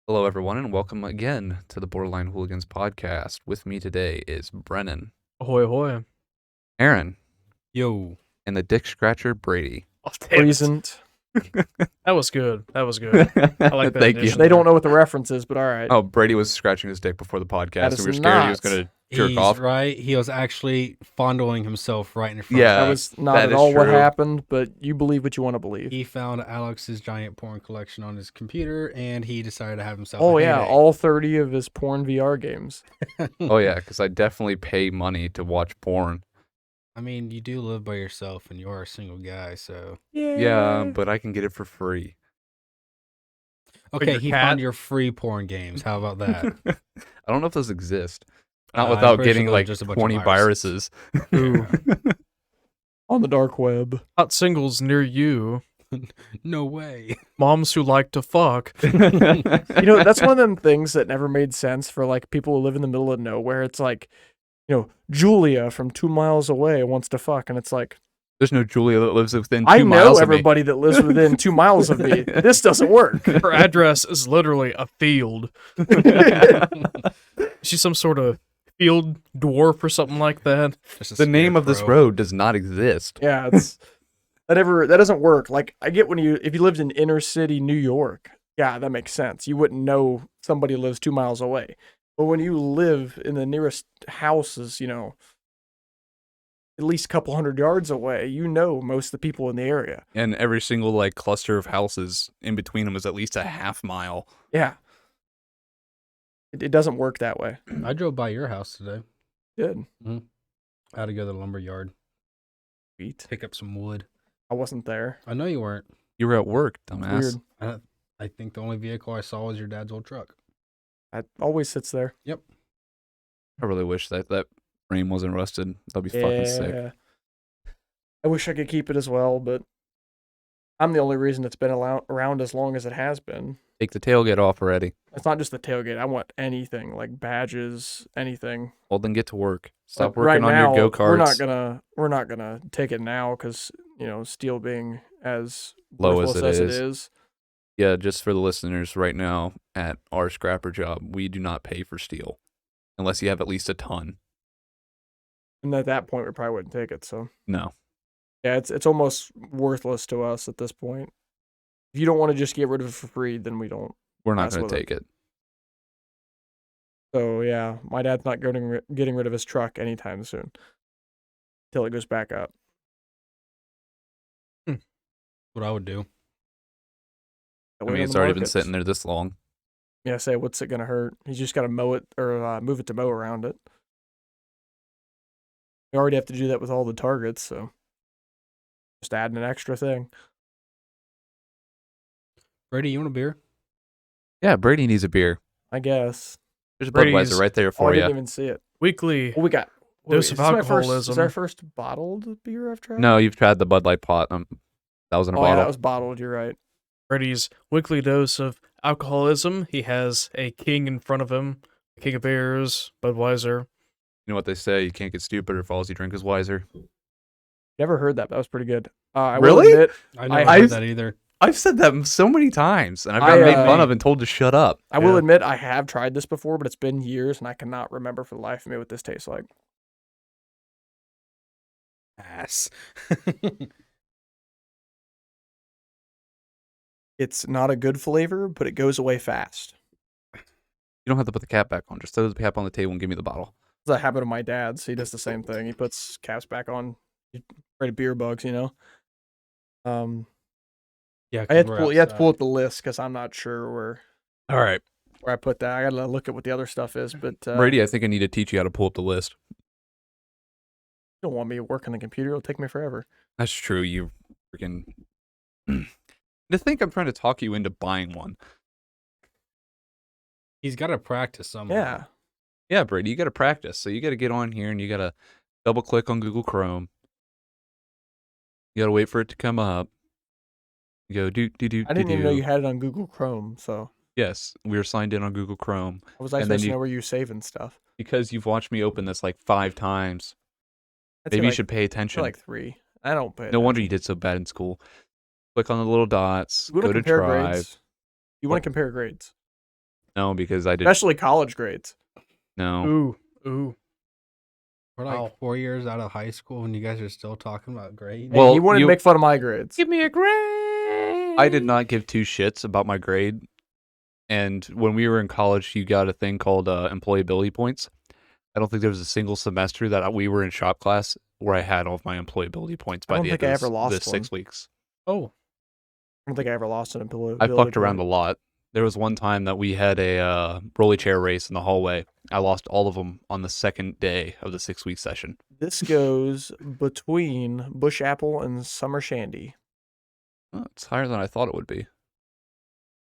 Hello, everyone, and welcome again to the Borderline Hooligans podcast. With me today is Brennan, Ahoy, ahoy. Aaron, Yo. and the Dick Scratcher Brady. Oh, damn it. Present. That was good. That was good. I like that Thank you. addition. They don't know what the reference is, but all right. Oh, Brady was scratching his dick before the podcast, That and is we were scared he was not- going to jerk He's off. right. He was actually fondling himself right in front Yeah. of that us. That was not that at is all what true. happened, but you believe what you want to believe. He found Alex's giant porn collection on his computer, and he decided to have himself. Oh, a yeah. heyday. All 30 of his porn VR games. Oh, yeah, because I definitely pay money to watch porn. I mean, you do live by yourself, and you are a single guy, so Yeah, but I can get it for free. okay. your He cat- found your free porn games. How about that? I don't know if those exist. Not I'm without pretty sure getting those are like just a bunch of 20 viruses. Ooh. On the dark web. Hot singles near you. No way. Moms who like to fuck. You know, that's one of them things that never made sense for like people who live in the middle of nowhere. It's like, Julia from 2 miles away wants to fuck, and it's like, There's no Julia that lives within 2 I miles know of me. everybody that lives within 2 miles of me. This doesn't work. Her address is literally a field. She's some sort of field dwarf or something like that. Just a The name of this scarecrow. road does not exist. Yeah, it's that doesn't work. Like I get if you lived in inner city New York, yeah, that makes sense. You wouldn't know somebody lives 2 miles away. But when you live in the nearest houses, at least a couple hundred yards away, you know most of the people in the area. And every single like cluster of houses in between them is at least a half mile. Yeah. It doesn't work that way. I drove by your house today. Good. I had to go to the lumber yard, Sweet. pick up some wood. I wasn't there. I know you weren't. You were at work, dumbass. Weird. I think the only vehicle I saw was your dad's old truck. It always sits there. I really wish that frame wasn't rusted. That'd be fucking sick. I wish I could keep it as well, but I'm the only reason it's been around as long as it has been. Take the tailgate off already. It's not just the tailgate. I want anything, like badges, anything. Well, then get to work. Stop Like, right working on now, your go-karts. We're not gonna take it now because steel being as Low as worthless it as is. it is. Yeah, just for the listeners right now, at our scrapper job, we do not pay for steel. Unless you have at least a ton. And at that point, we probably wouldn't take it. So No. yeah, it's almost worthless to us at this point. If you don't want to just get rid of it for free, then we don't. We're not That's going to what take it. So yeah, my dad's not getting rid of his truck anytime soon. Till it goes back up. What I would do. I mean, it's already been sitting there this long. Yeah, say what's it gonna hurt? He's just gotta mow it or move it to mow around it. We already have to do that with all the targets, so just adding an extra thing. Brady, you want a beer? Yeah, Brady needs a beer. I guess. There's a Brady's- Budweiser right there Oh, I for didn't you. even see it. Weekly. Well, we got. Dose of is this my first- alcoholism. Is our first bottled beer I've tried? No, you've tried the Bud Light pot. That was in a Oh, yeah, bottle. that was bottled. You're right. Brady's weekly dose of alcoholism. He has a king in front of him. King of beers, Budweiser. You know what they say? You can't get stupider if all you drink is wiser. Never heard that. But that was pretty good. I Really? will admit, I never I've- heard that either. I've said that so many times, and I've I, gotten made fun uh, of and told to shut up. I will Yeah. admit I have tried this before, but it's been years and I cannot remember for the life of me what this tastes like. Ass. It's not a good flavor, but it goes away fast. You don't have to put the cap back on. Just throw the cap on the table and give me the bottle. It's a habit of my dad's. He does the same thing. He puts caps back on. He's afraid of beer bugs, Yeah, I had to you have to pull up the list because I'm not sure All right. where I put that. I gotta look at what the other stuff is, but Brady, I think I need to teach you how to pull up the list. you don't want me to work on the computer. It'll take me forever. That's true. You freaking. To think I'm trying to talk you into buying one. He's got to practice somehow. Yeah. Yeah, Brady, you got to practice. So you got to get on here and you got to double click on Google Chrome. You got to wait for it to come up. You go do. I didn't even know you had it on Google Chrome, so Yes, we are signed in on Google Chrome how was I And then supposed to you- know where you saving stuff? because you've watched me open this like 5 times. I'd say Maybe you like- should pay I'd say attention. like 3. I don't pay. No wonder you did so bad in school. Click on the little dots. You Go want to to compare Drive. grades? You want to compare grades? No, because I did. Especially college grades. No. Ooh. We're like Wow. 4 years out of high school and you guys are still talking about grades. Hey, Well, he wanted to make fun of my grades. Give me a grade. I did not give two shits about my grade. And when we were in college, you got a thing called employability points. I don't think there was a single semester that we were in shop class where I had all of my employability points by don't the think end I of ever lost the 6 one. weeks. Oh. I don't think I ever lost an employability I fucked around point. a lot. There was one time that we had a rolly chair race in the hallway. I lost all of them on the second day of the 6-week session. This goes between Bush Apple and Summer Shandy. Oh, it's higher than I thought it would be.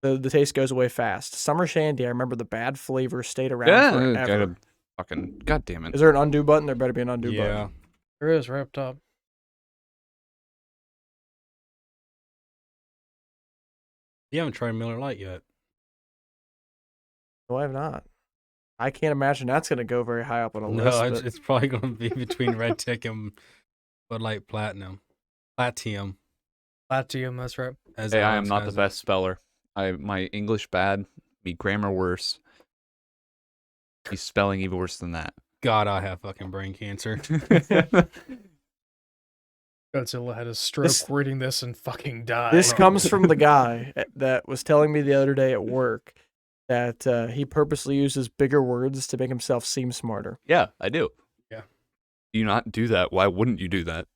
The taste goes away fast. Summer Shandy, I remember the bad flavor stayed around forever. Gotta fucking goddamn it. Is there an undo button? There better be an undo Yeah. button. There is right up top. You haven't tried Miller Lite yet. No, I have not. I can't imagine that's going to go very high up on a No, list. it's probably going to be between Red Tick and Bud Light Platinum. Platinum. Latium, that's right. As Hey, I am Alex not the has it. best speller. My English bad, me grammar worse. Me spelling even worse than that. God, I have fucking brain cancer. Godzilla had a stroke This- reading this and fucking died. This comes from the guy that was telling me the other day at work that he purposely uses bigger words to make himself seem smarter. Yeah, I do. Yeah. Do you not do that? Why wouldn't you do that?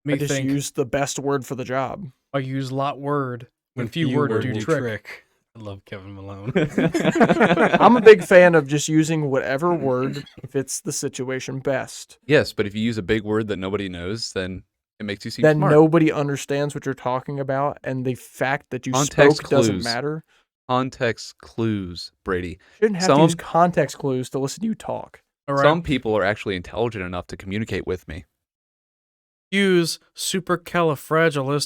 Me I just think use the best word for the job. I use lot word when few word do trick. I love Kevin Malone. I'm a big fan of just using whatever word fits the situation best. Yes, but if you use a big word that nobody knows, then it makes you seem Then smart. nobody understands what you're talking about, and the fact that you Context spoke doesn't clues. matter. Context clues, Brady. Shouldn't have to use context clues to listen to you talk. All right. Some people are actually intelligent enough to communicate with me. Use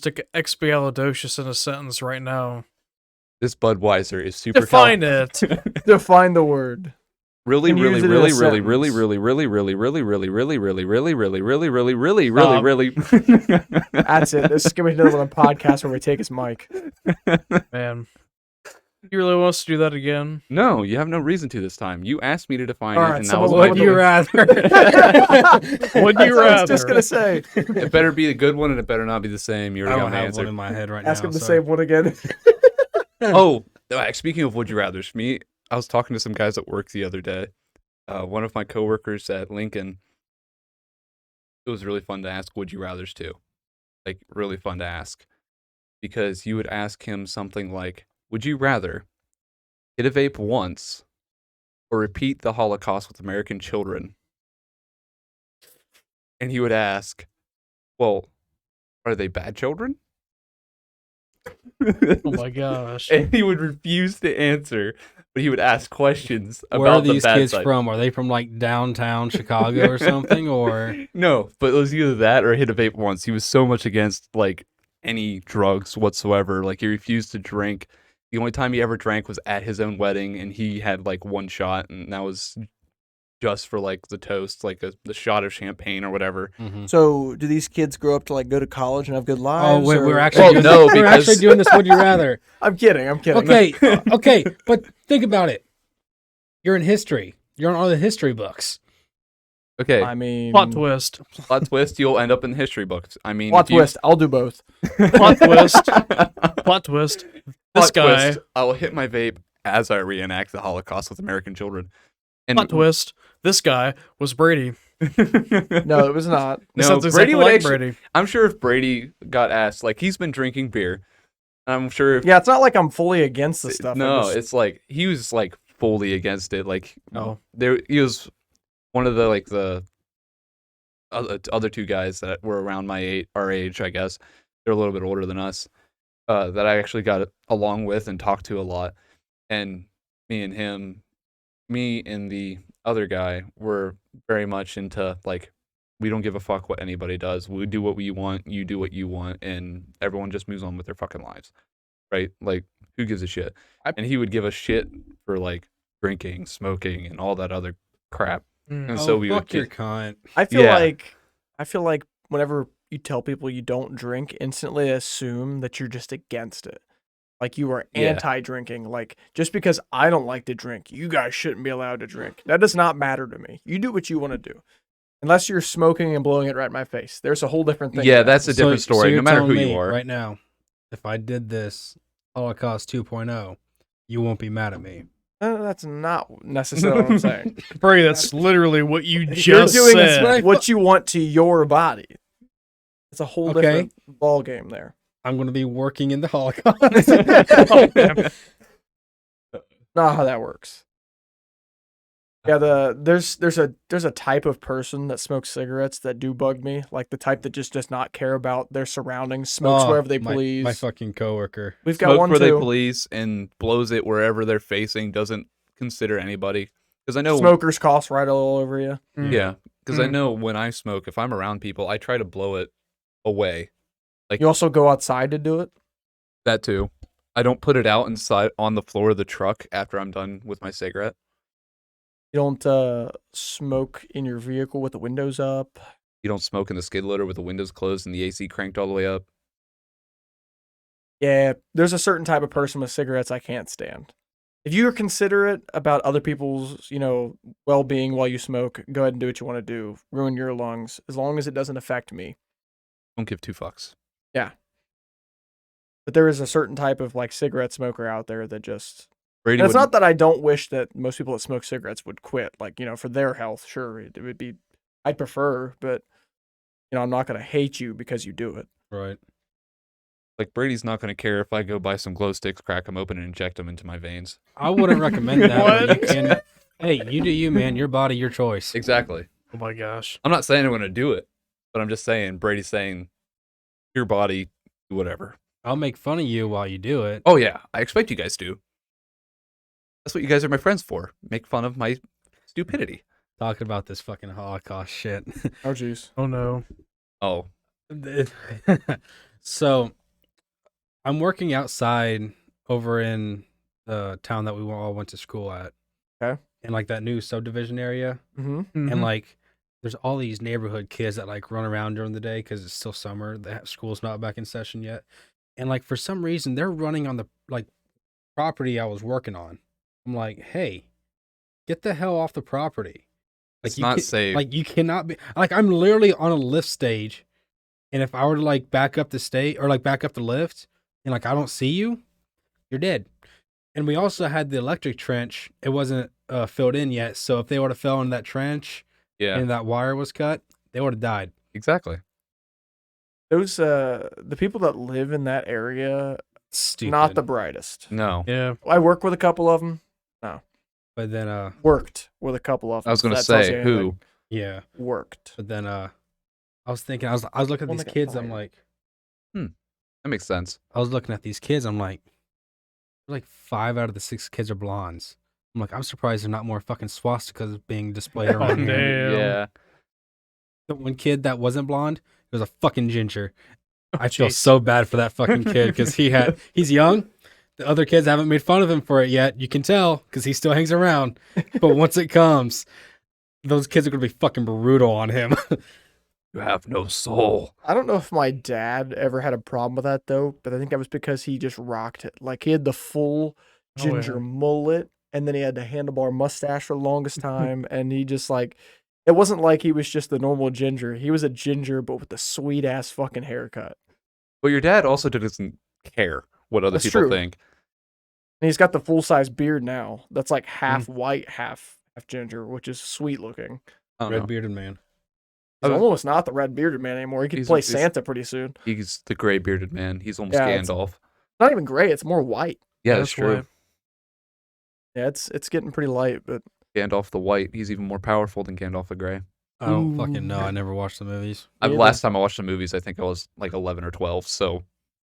supercalifragilisticexpialidocious in a sentence right now. This Budweiser is super Define it. Define the word. really, And really, use it in a really, really, really, sentence. really, really, really, really, really, really, really, really, really, really, really, really, really, really. That's it. This is gonna be another one podcast where we take his mic. Man. You really want us to do that again? No, you have no reason to this time. You asked me to define All it, right, and that someone was would my Would you you doing. rather? Would That's you what I was just rather? gonna say. It better be a good one, and it better not be the same. You I already don't got my have one answer. in my head right Ask now. him to so- say what again? Oh, speaking of would you rather's, I was talking to some guys at work the other day. One of my coworkers at Lincoln. It was really fun to ask would you rather's too, like really fun to ask, because you would ask him something like, "Would you rather hit a vape once, or repeat the Holocaust with American children?" And he would ask, "Well, are they bad children?" Oh my gosh. And he would refuse to answer, but he would ask questions about Where are the these bad kids side. from? Are they from like downtown Chicago or something? Or No, but it was either that or hit a vape once. He was so much against like any drugs whatsoever. Like he refused to drink. The only time he ever drank was at his own wedding, and he had like one shot, and that was just for like the toast, like the shot of champagne or whatever. So, do these kids grow up to like go to college and have good lives? oh wait, or- we're actually Well, doing no, this. We're actually because- doing this. Would you rather? I'm kidding. Okay, okay, but think about it. You're in history. You're on all the history books. Okay, I mean, Plot twist. plot twist, you'll end up in the history books. I mean, plot if you- twist. I'll do both. Plot twist. Plot twist. This Plot guy. twist, I will hit my vape as I reenact the Holocaust with American children. And Plot twist. This guy was Brady. No, it was not. It No, sounds Brady exactly would like actually. Brady. I'm sure if Brady got asked, like he's been drinking beer. I'm sure if Yeah, it's not like I'm fully against the stuff. no, it's like he was like fully against it. Like Oh. he was one of the like the other two guys that were around our age, I guess. They're a little bit older than us. That I actually got along with and talked to a lot. And me and the other guy were very much into like we don't give a fuck what anybody does. We do what we want, you do what you want, and everyone just moves on with their fucking lives. Right? Like who gives a shit? And he would give a shit for like drinking, smoking, and all that other crap. Mm. And Oh, so we would fuck your get, cunt. I feel Yeah. like whenever you tell people you don't drink, instantly assume that you're just against it. Like you are Yeah. anti-drinking. Like just because I don't like to drink, you guys shouldn't be allowed to drink. That does not matter to me. You do what you want to do. Unless you're smoking and blowing it right in my face. There's a whole different thing. Yeah, that that's a happens. different story. you're No matter telling who you me are. right now, if I did this Holocaust 2.0, you won't be mad at me. That's not necessarily what I'm saying. Brady, that's literally what you You're just doing said. what you want to your body. It's a whole Okay. different ball game there. I'm going to be working in the Holocaust. Not how that works. Yeah, there's a type of person that smokes cigarettes that do bug me, like the type that just does not care about their surroundings, smokes Oh, wherever they my- please. My fucking coworker. We've got Smoke one where they too. please and blows it wherever they're facing. Doesn't consider anybody. Because I know Smokers cough right all over you. Yeah, because I Mm. know when I smoke, if I'm around people, I try to blow it away. You also go outside to do it. That too. I don't put it out inside on the floor of the truck after I'm done with my cigarette. You don't smoke in your vehicle with the windows up. You don't smoke in the skid loader with the windows closed and the AC cranked all the way up. Yeah, there's a certain type of person with cigarettes I can't stand. If you're considerate about other people's, well-being while you smoke, go ahead and do what you want to do. Ruin your lungs, as long as it doesn't affect me. Don't give two fucks. But there is a certain type of like cigarette smoker out there that just. Brady And it's would not that I don't wish that most people that smoke cigarettes would quit. Like, for their health, sure, it would be. I'd prefer, but I'm not gonna hate you because you do it. Right. like Brady's not going to care if I go buy some glow sticks, crack them open, and inject them into my veins. I wouldn't recommend that. But you What? can. Hey, you do you, man. Your body, your choice. Exactly. Oh my gosh. I'm not saying I'm going to do it, but I'm just saying Brady's saying your body, whatever. I'll make fun of you while you do it. Oh yeah, I expect you guys to. That's what you guys are my friends for. Make fun of my stupidity. Talking about this fucking Holocaust shit. Oh, jeez. Oh no. Oh, So, I'm working outside over in the town that we all went to school at. Okay. In like that new subdivision area. Mm-hmm. And like there's all these neighborhood kids that like run around during the day because it's still summer. School's not back in session yet. And like for some reason they're running on the like property I was working on. I'm like, hey, get the hell off the property. Like it's not safe. Like you cannot be like I'm literally on a lift stage, and if I were to like back up the state or like back up the lift and like I don't see you, you're dead. And we also had the electric trench. It wasn't filled in yet, so if they would have fell in that trench yeah, and that wire was cut, they would have died. exactly. Those the people that live in that area, Stupid. not the brightest. No, Yeah. I work with a couple of them. But then Worked with a couple of them. I was going to That tells say you who. anything. yeah. Worked. But then I was thinking I was looking at One these that got kids. I'm fired. like, That makes sense. I was looking at these kids. I'm like 5 out of the 6 kids are blondes. I'm like, I'm surprised there's not more fucking swastikas being displayed around Oh, here. damn. Yeah, The one kid that wasn't blonde, it was a fucking ginger. I feel Jeez. so bad for that fucking kid because he's young. The other kids haven't made fun of him for it yet. You can tell because he still hangs around. But once it comes, those kids are gonna be fucking brutal on him. you have no soul. I don't know if my dad ever had a problem with that though, but I think that was because he just rocked it. Like he had the full Oh, yeah. ginger mullet, and then he had the handlebar mustache for the longest time, and he just like it wasn't like he was just the normal ginger. He was a ginger, but with the sweet ass fucking haircut. But your dad also doesn't care what other That's people true. think. And he's got the full size beard now. That's like half white, half ginger, which is sweet looking. I don't Red know. bearded man. He's Oh. almost not the red bearded man anymore. He could He's- play he's- Santa pretty soon. He's the gray bearded man. He's almost Yeah, it's- Gandalf. Not even gray. It's more white. Yeah, that's That's true. why. Yeah, it's getting pretty light, but Gandalf the White. He's even more powerful than Gandalf the Gray. I don't Ooh. fucking know. I never watched the movies. Really? Last time I watched the movies, I think I was like 11 or 12. So,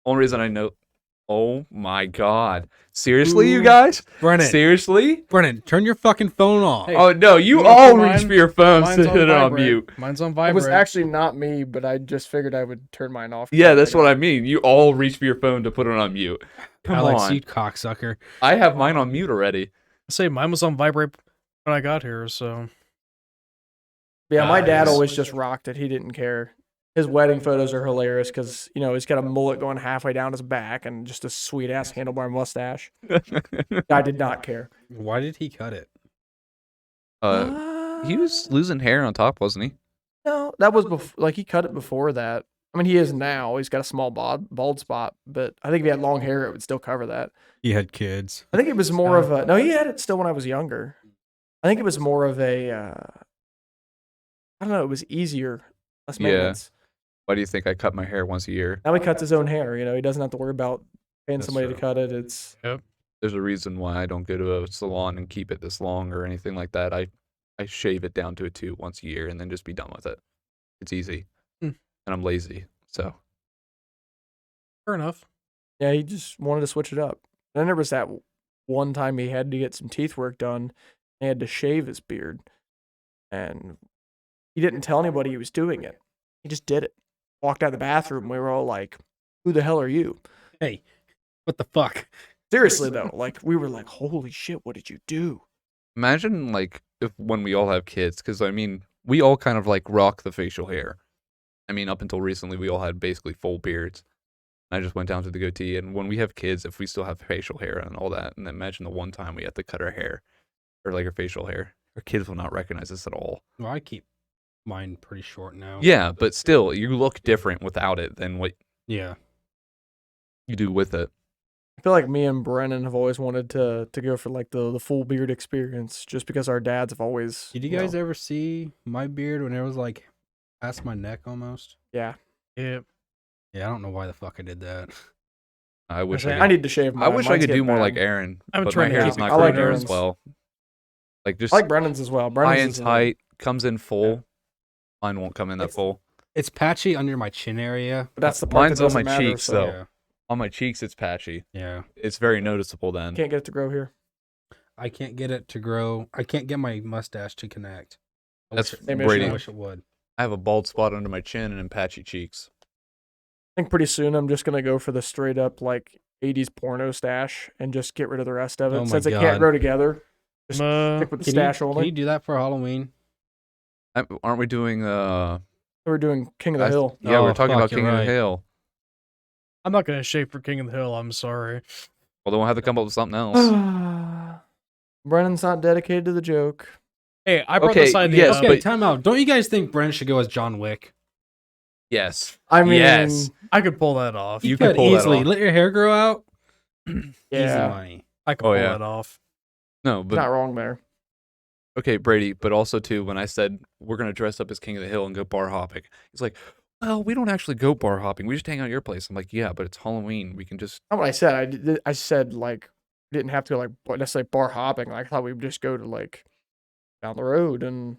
only reason I know. Oh my God! Seriously, you Ooh. guys? Brennan, Seriously? Brennan, turn your fucking phone off. Hey, Oh no! You you wanna all put reach mine? for your phones Mine's to hit it on vibrate. mute. Mine's on it vibrate. was actually not me, but I just figured I would turn mine off. Yeah, that's what I mean. You all reach for your phone to put it on mute. Come Alex, on! you cocksucker. I have mine on mute already. say mine was on vibrate when I got here, so Yeah, my dad Nice. always just rocked it. He didn't care. His wedding photos are hilarious because he's got a mullet going halfway down his back and just a sweet ass handlebar mustache. I did not care. Why did he cut it? He was losing hair on top, wasn't he? No, that was like he cut it before that. I mean, he is now. He's got a small bald spot, but I think if he had long hair, it would still cover that. He had kids. I think it was more of a no. He had it still when I was younger. I think it was more of a. I don't know. It was easier, less maintenance. Why do you think I cut my hair once a year? Now he cuts his own hair. He doesn't have to worry about paying somebody to cut it. It's There's a reason why I don't go to a salon and keep it this long or anything like that. I shave it down to a 2 once a year and then just be done with it. It's easy, and I'm lazy, so. Fair enough. Yeah, he just wanted to switch it up. Then there was that one time he had to get some teeth work done. He had to shave his beard, and he didn't tell anybody he was doing it. He just did it. Walked out of the bathroom. We were all like, "Who the hell are you?" Hey, what the fuck? Seriously though, like we were like, "Holy shit, what did you do?" Imagine like if when we all have kids, because I mean we all kind of like rock the facial hair. I mean up until recently we all had basically full beards. I just went down to the goatee, and when we have kids, if we still have facial hair and all that, and imagine the one time we have to cut our hair or like our facial hair, our kids will not recognize us at all. Well, I keep mine pretty short now. Yeah, but still, you look different without it than what Yeah. you do with it. I feel like me and Brennan have always wanted to go for like the full beard experience, just because our dads have always. Did you guys ever see my beard when it was like past my neck almost? Yeah. Yeah. Yeah, I don't know why the fuck I did that. I wish Okay, I I could. need to shave I mine. wish I Mine's could do getting more bad. like Aaron, I'm but my trying to hair keep is it not I like growing as Aaron's. well. Like just I like Brennan's as well. high Brennan's and tight, comes in full. Mine won't come in that It's- full. It's patchy under my chin area. But that's the part Mine's that on doesn't my matter, cheeks, so though. Yeah. On my cheeks, it's patchy. Yeah. It's very noticeable then. Can't get it to grow here. I can't get it to grow. I can't get my mustache to connect. That's Same Brady. issue. I wish it would. I have a bald spot under my chin and patchy cheeks. I think pretty soon I'm just gonna go for the straight up like 80s porno stash and just get rid of the rest of it. Oh my Since it God. can't grow together, just stick with the Can stash you, only. Can you do that for Halloween? Aren't we doing We're doing King of the Hill. Yeah, we're Oh, talking fuck, about you're King of the right. Hill. I'm not gonna shave for King of the Hill. I'm sorry. Well, then we'll have to come up with something else. Brennan's not dedicated to the joke. Hey, I brought Okay, this idea yes, up. Okay, but- time out. Don't you guys think Brent should go as John Wick? Yes. I mean, Yes. I could pull that off. You You could could pull that easily off. let your hair grow out. Easy yeah, money. I could Oh, pull yeah. that off. No, but not wrong there. okay, Brady. But also too, when I said we're gonna dress up as King of the Hill and go bar hopping, he's like, "Well, we don't actually go bar hopping. We just hang out at your place." I'm like, "Yeah, but it's Halloween. We can just." Not what I said. I said like we didn't have to go like necessarily bar hopping. Like, I thought we would just go to like down the road and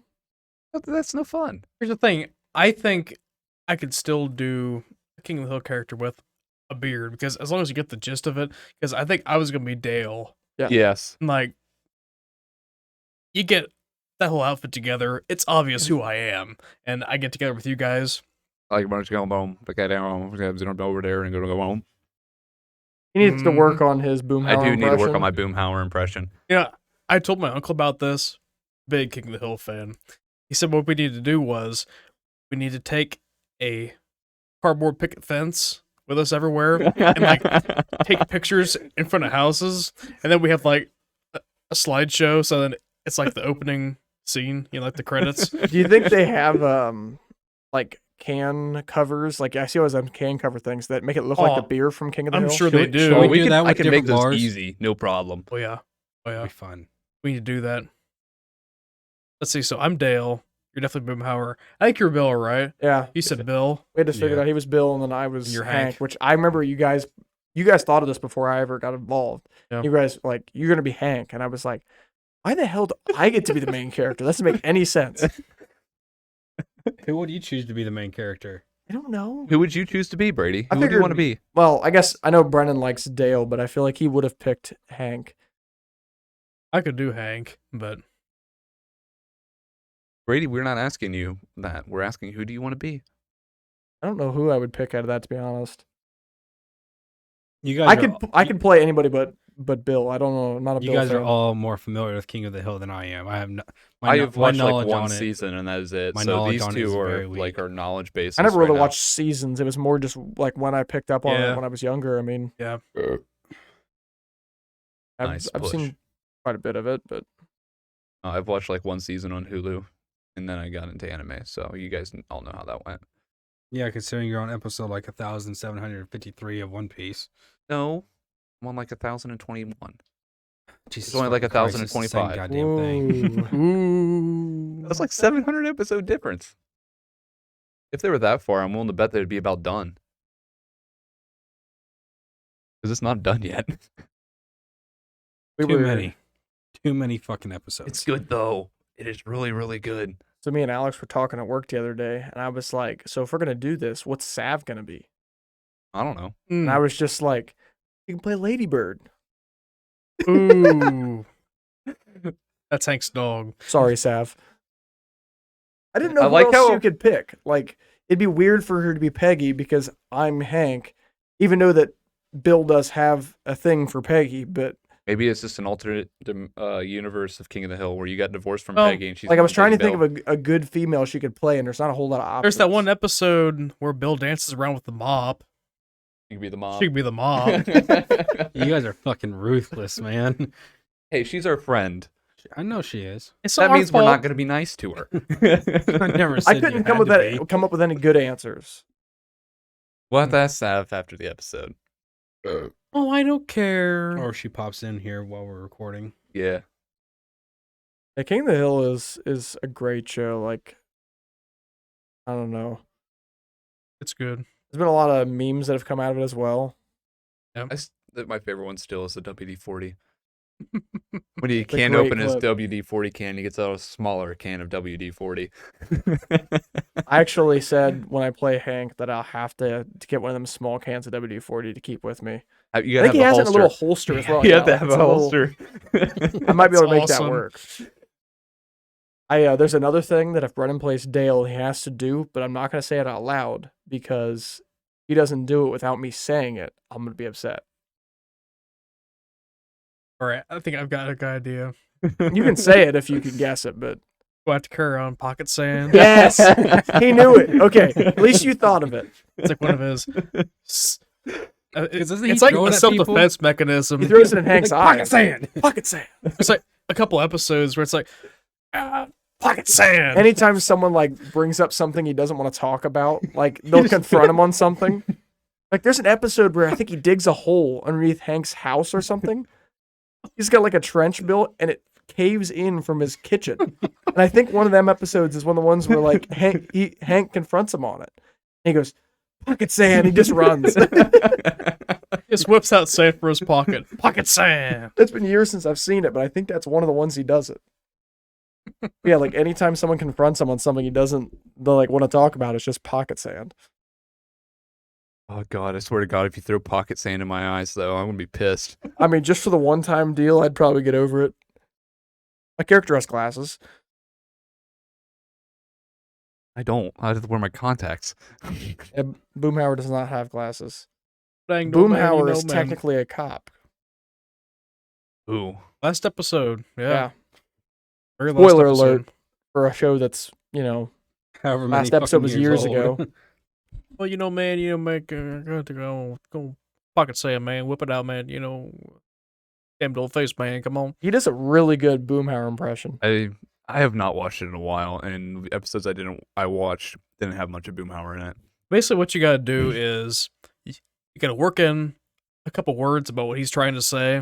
That's no fun. Here's the thing. I think I could still do a King of the Hill character with a beard because as long as you get the gist of it, because I think I was gonna be Dale. Yeah. Yes. Like, you get that whole outfit together. It's obvious who I am, and I get together with you guys. Like, why don't you go home? Pick that down. Over there and go home. he needs to work on his boomhauer I do need to work impression. on my Boomhauer impression. Yeah, I told my uncle about this. Big King of the Hill fan. He said what we needed to do was we need to take a cardboard picket fence with us everywhere and like take pictures in front of houses, and then we have like a slideshow. So then it's like the opening scene, like the credits. Do you think they have like can covers? Like I see always them can cover things that make it look like the Oh, beer from King of the I'm Hill. sure they Should we- do. should Oh, we we do can, that I with can make different those bars? easy, no problem. Oh yeah, That'd be fun. we need to do that. Let's see. So I'm Dale. You're definitely Boomhauer. I think you're Bill, right? Yeah, You said Bill. we had to figure Yeah. out he was Bill and then I was You're Hank, Hank. which I remember you guys thought of this before I ever got involved. Yeah. You guys like you're gonna be Hank, and I was like, why the hell do I get to be the main character? That doesn't make any sense. Who would you choose to be the main character? I don't know. Who would you choose to be, Brady? I Who would you figured- want to be? Well, I guess I know Brennan likes Dale, but I feel like he would have picked Hank. I could do Hank, but Brady, we're not asking you that. We're asking who do you want to be? I don't know who I would pick out of that, to be honest. You guys, I could play anybody but but Bill. I don't know. I'm not a You Bill guys fan. are all more familiar with King of the Hill than I am. I have no, I have my watched like knowledge one on it. season and that is it. My So knowledge these on it is two are very like weak. our knowledge basis. I never really right now. watched seasons. It was more just like when I picked up on Yeah. it when I was younger. I mean, Yeah. Nice I've push. seen quite a bit of it, but I've watched like one season on Hulu, and then I got into anime. So you guys all know how that went. Yeah, considering you're on episode like 1,753 of One Piece. No, I'm on like 1,021. Jesus, only like fucking Christ, it's the same 1,025. goddamn thing. Ooh. Ooh. That's like 700 episode difference. If they were that far, I'm willing to bet they'd be about done. Because it's not done yet. Too many fucking episodes. It's good though. It is really, really good. So me and Alex were talking at work the other day, and I was like, "So if we're gonna do this, what's Sav gonna be?" I don't know. And I was just like, "You can play Ladybird." Ooh. That's Hank's dog. Sorry, Sav. I didn't know I who like else how- you could pick. Like, it'd be weird for her to be Peggy because I'm Hank, even though that Bill does have a thing for Peggy. But Maybe it's just an alternate universe of King of the Hill where you got divorced from Well, Peggy and she's like, I was trying to Peggy think of a good female she could play, and there's not a whole lot of options. There's that one episode where Bill dances around with the mop. You could be the mom. She could be the mop. You guys are fucking ruthless, man. Hey, she's our friend. I know she is. It's That not our means we're not fault. going to be nice to her. I never said I you couldn't had to be. come up with any good answers. We'll have to ask Sav after the episode. Oh, I don't care. Or she pops in here while we're recording. Yeah. Yeah, King of the Hill is a great show. Like, I don't know. It's good. There's been a lot of memes that have come out of it as well. My favorite one still is the WD-40. When he a can't great open his clip. WD-40 can, he gets out a smaller can of WD-40. I actually said when I play Hank that I'll have to get one of them small cans of WD-40 to keep with me. You I gotta think he have has a it in a holster. little holster as well. You yeah, have to like, have it's a little- holster. I might be able to make That's that awesome. work. There's another thing that if Brennan plays Dale, he has to do, but I'm not gonna say it out loud because if he doesn't do it without me saying it, I'm gonna be upset. All right, I think I've got a good idea. You can say it if you can guess it, but Go have to carry on pocket sand. yes, he knew it. Okay, at least you thought of it. It's like one of his. doesn't he It's like throw a it at self-defense mechanism. He throws it in Hank's eye. Pocket sand. Pocket sand. It's like a couple episodes where it's like pocket sand. Anytime someone like brings up something he doesn't want to talk about, like they'll confront him on something. Like there's an episode where I think he digs a hole underneath Hank's house or something. He's got like a trench built and it caves in from his kitchen. And I think one of them episodes is one of the ones where like Hank confronts him on it. And he goes, pocket sand. He just runs. Just whips out sand for his pocket. Pocket sand. It's been years since I've seen it, but I think that's one of the ones he does it. Yeah, like anytime someone confronts him on something he doesn't like want to talk about, it's just pocket sand. Oh God, I swear to God, if you throw pocket sand in my eyes, though, I'm gonna be pissed. I mean, just for the one-time deal, I'd probably get over it. My character has glasses. I don't. I have to wear my contacts. And Boomhauer does not have glasses. Dang, no man, you Boomhauer know, is man. technically a cop. Ooh. Last episode. Yeah. Yeah. Very last Spoiler episode. alert for a show that's, However many last episode fucking was years old. ago. Well, man, go pocket sand, man. Whip it out, man. Damn old face, man. Come on. He does a really good Boomhauer impression. I have not watched it in a while, and the episodes I watched didn't have much of Boomhauer in it. Basically, what you got to do is you got to work in a couple words about what he's trying to say,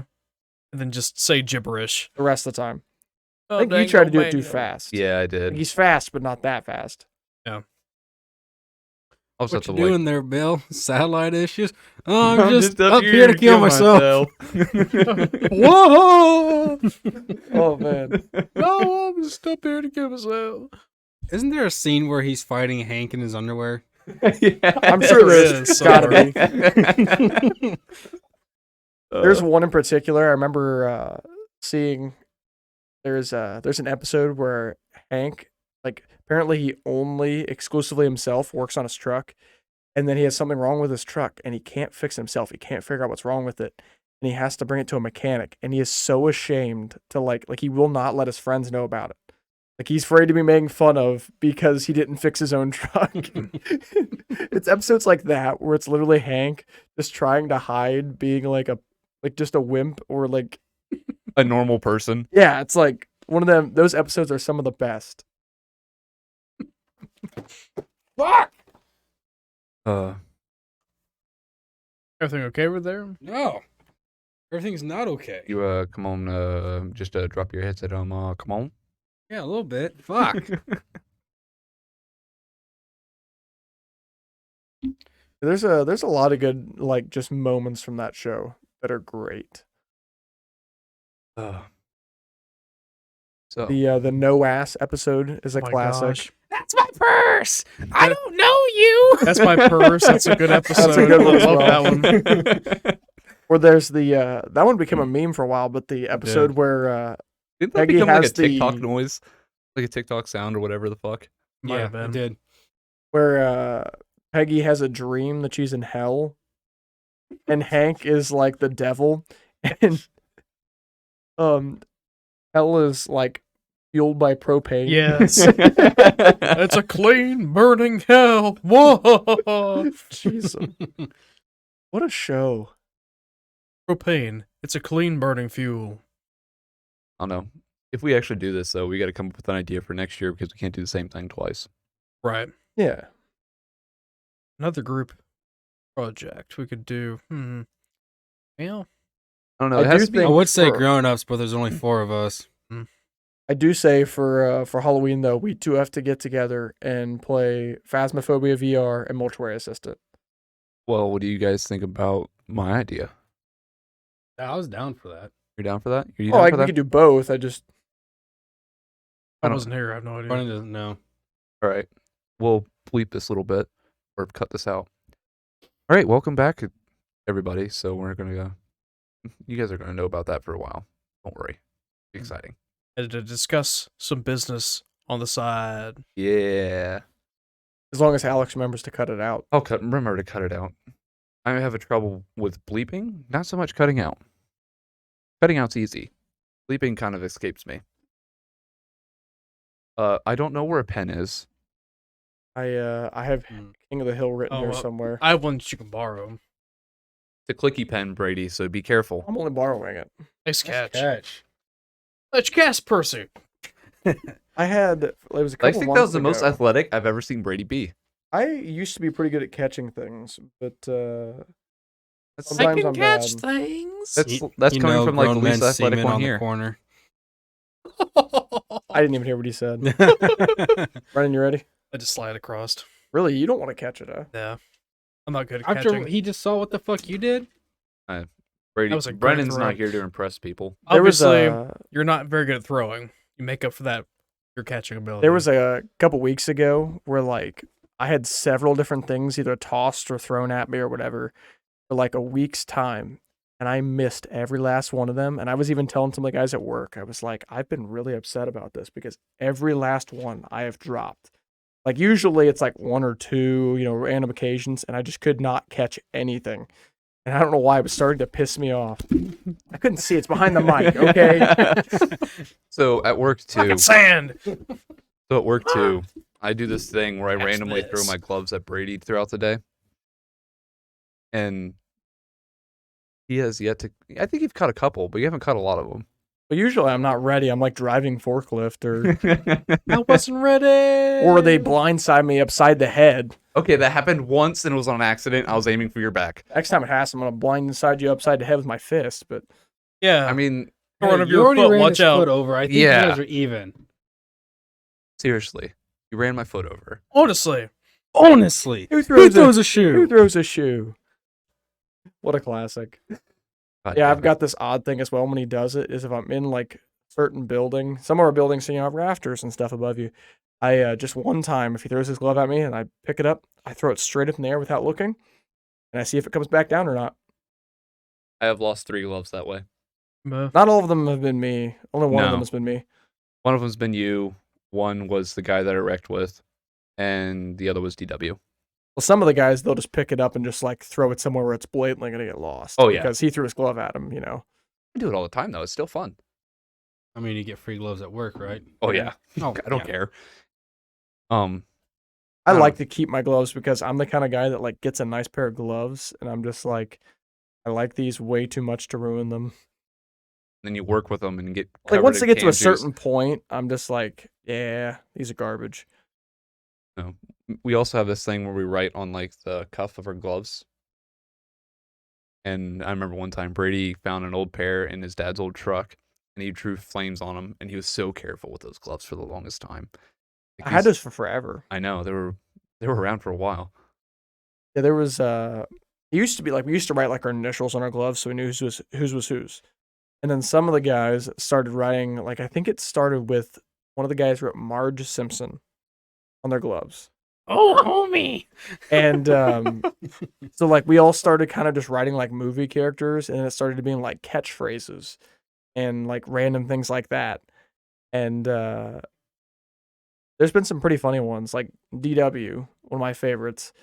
and then just say gibberish. The rest of the time. Oh, I think he dang, tried to old do man, it too you know. fast. Yeah, I Like, did. he's fast, but not that fast. I'll just What have you to doing there, Bill? Satellite issues? Oh, I'm I'm just up here to kill myself. Whoa! Oh, man. No, I'm just up here to kill myself. Isn't there a scene where he's fighting Hank in his underwear? I'm sure there is. is Gotta be. be. There's one in particular I remember seeing. There's an episode where Hank, like, apparently he only exclusively himself works on his truck, and then he has something wrong with his truck, and he can't fix it himself. He can't figure out what's wrong with it, and he has to bring it to a mechanic, and he is so ashamed to like he will not let his friends know about it. Like he's afraid to be making fun of because he didn't fix his own truck. It's episodes like that where it's literally Hank just trying to hide being like just a wimp or like A normal person. yeah, it's like one of them. Those episodes are some of the best. Fuck. Everything okay over there? No, everything's not okay. You come on, just drop your headset on. Come on. Yeah, a little bit. Fuck. There's a lot of good like just moments from that show that are great. So The no ass episode is a Oh my classic. gosh. That's my purse. I don't know you. That's my purse. That's a good episode. That's a good one as Love well. that one. Or there's the that one became a meme for a while, but the episode where didn't that Peggy become like a has TikTok the- noise, like a TikTok sound or whatever the fuck? Might Yeah, have I been. did. Peggy has a dream that she's in hell, and Hank is like the devil, and hell is like fueled by propane. Yes. It's a clean, burning hell. Whoa. Jesus. What a show. Propane. It's a clean burning fuel. I don't know. If we actually do this, though, we got to come up with an idea for next year because we can't do the same thing twice. Right. Yeah. Another group project we could do. Well, I don't know. I It has do to be. I think- would say for- grown-ups, but there's only 4 of us. I do say for Halloween though, we do have to get together and play Phasmophobia VR and Mortuary Assistant. Well, what do you guys think about my idea? I was down for that. You're down for that? Are you Oh, down we for that? could do both. I just I don't- wasn't here. I have no idea. Brennan doesn't know. All right. We'll bleep this little bit or cut this out. All right. Welcome back, everybody. So we're going to go. You guys are going to know about that for a while. Don't worry. Be exciting. And to discuss some business on the side. Yeah. as long as Alex remembers to cut it out. I'll remember to cut it out. I have a trouble with bleeping, not so much cutting out. Cutting out's easy. Bleeping kind of escapes me. I don't know where a pen is. I have King of the Hill written Oh, here well, somewhere. I have one that you can borrow. It's a clicky pen, Brady, so be careful. I'm only borrowing it. Nice catch. Catch. Let's cast Percy. I had it was a I couple think that was months the most ago. athletic I've ever seen Brady be. I used to be pretty good at catching things, but That's, Sometimes I can I'm catch bad. things. that's You coming know, from like the grown least men athletic semen one on here. the corner. I didn't even hear what he said. Brennan, you ready? I just slide across. Really, you don't want to catch it, huh? Yeah. I'm not good at After catching. he just saw what the fuck you did. Brady, That was a great Brennan's throw. not here to impress people. There was Obviously, you're not very good at throwing. You make up for that your catching ability. there was a couple weeks ago where like I had several different things either tossed or thrown at me or whatever for like a week's time, and I missed every last one of them. And I was even telling some of the guys at work, I was like, I've been really upset about this because every last one I have dropped. Like usually it's like one or two, random occasions, and I just could not catch anything. And I don't know why it was starting to piss me off. I couldn't see. It's behind the mic, okay? So at work too. Fucking sand. So at work too, I do this thing where I Catch randomly throw this. my gloves at Brady throughout the day, and he has yet to. I think you've caught a couple, but you haven't caught a lot of them. But usually I'm not ready. I'm like driving forklift or I wasn't ready. or they blindside me upside the head. Okay, that happened once and it was on accident. I was aiming for your back. Next time it has, I'm gonna blindside you upside the head with my fist. But Yeah. I mean, Throwing of you your already foot, ran watch his out. foot over. I think Yeah. you guys are even. seriously, you ran my foot over. Honestly. Honestly, who who throws, throws a Who shoe? throws a shoe? What a classic. God Yeah, damn I've it. got this odd thing as well when he does it, is if I'm in like certain building, some of our buildings, have rafters and stuff above you. I just one time, if he throws his glove at me and I pick it up, I throw it straight up in the air without looking, and I see if it comes back down or not. I have lost 3 gloves that way. Not all of them have been me. Only one of them No. has been me. One of them's been you. One was the guy that I wrecked with, and the other was DW. Well, some of the guys, they'll just pick it up and just like throw it somewhere where it's blatantly going to get lost. Oh, yeah. Because he threw his glove at him, I do it all the time though. It's still fun. I mean, you get free gloves at work, right? Oh yeah. Oh, I don't yeah. care. I Oh. like to keep my gloves because I'm the kind of guy that like gets a nice pair of gloves and I'm just like, I like these way too much to ruin them. Then you work with them and get Like covered once in they get to a canned juice. certain point, I'm just like, yeah, these are garbage. No. We also have this thing where we write on like the cuff of our gloves. And I remember one time Brady found an old pair in his dad's old truck, and he drew flames on them, and he was so careful with those gloves for the longest time. Like, I had those for forever. I know they were around for a while. Yeah, there was it used to be like we used to write like our initials on our gloves so we knew whose was whose. And then some of the guys started writing like I think it started with one of the guys wrote Marge Simpson on their gloves. Oh, homie. And so like we all started kind of just writing like movie characters and it started being like catchphrases and like random things like that. And there's been some pretty funny ones like DW, one of my favorites.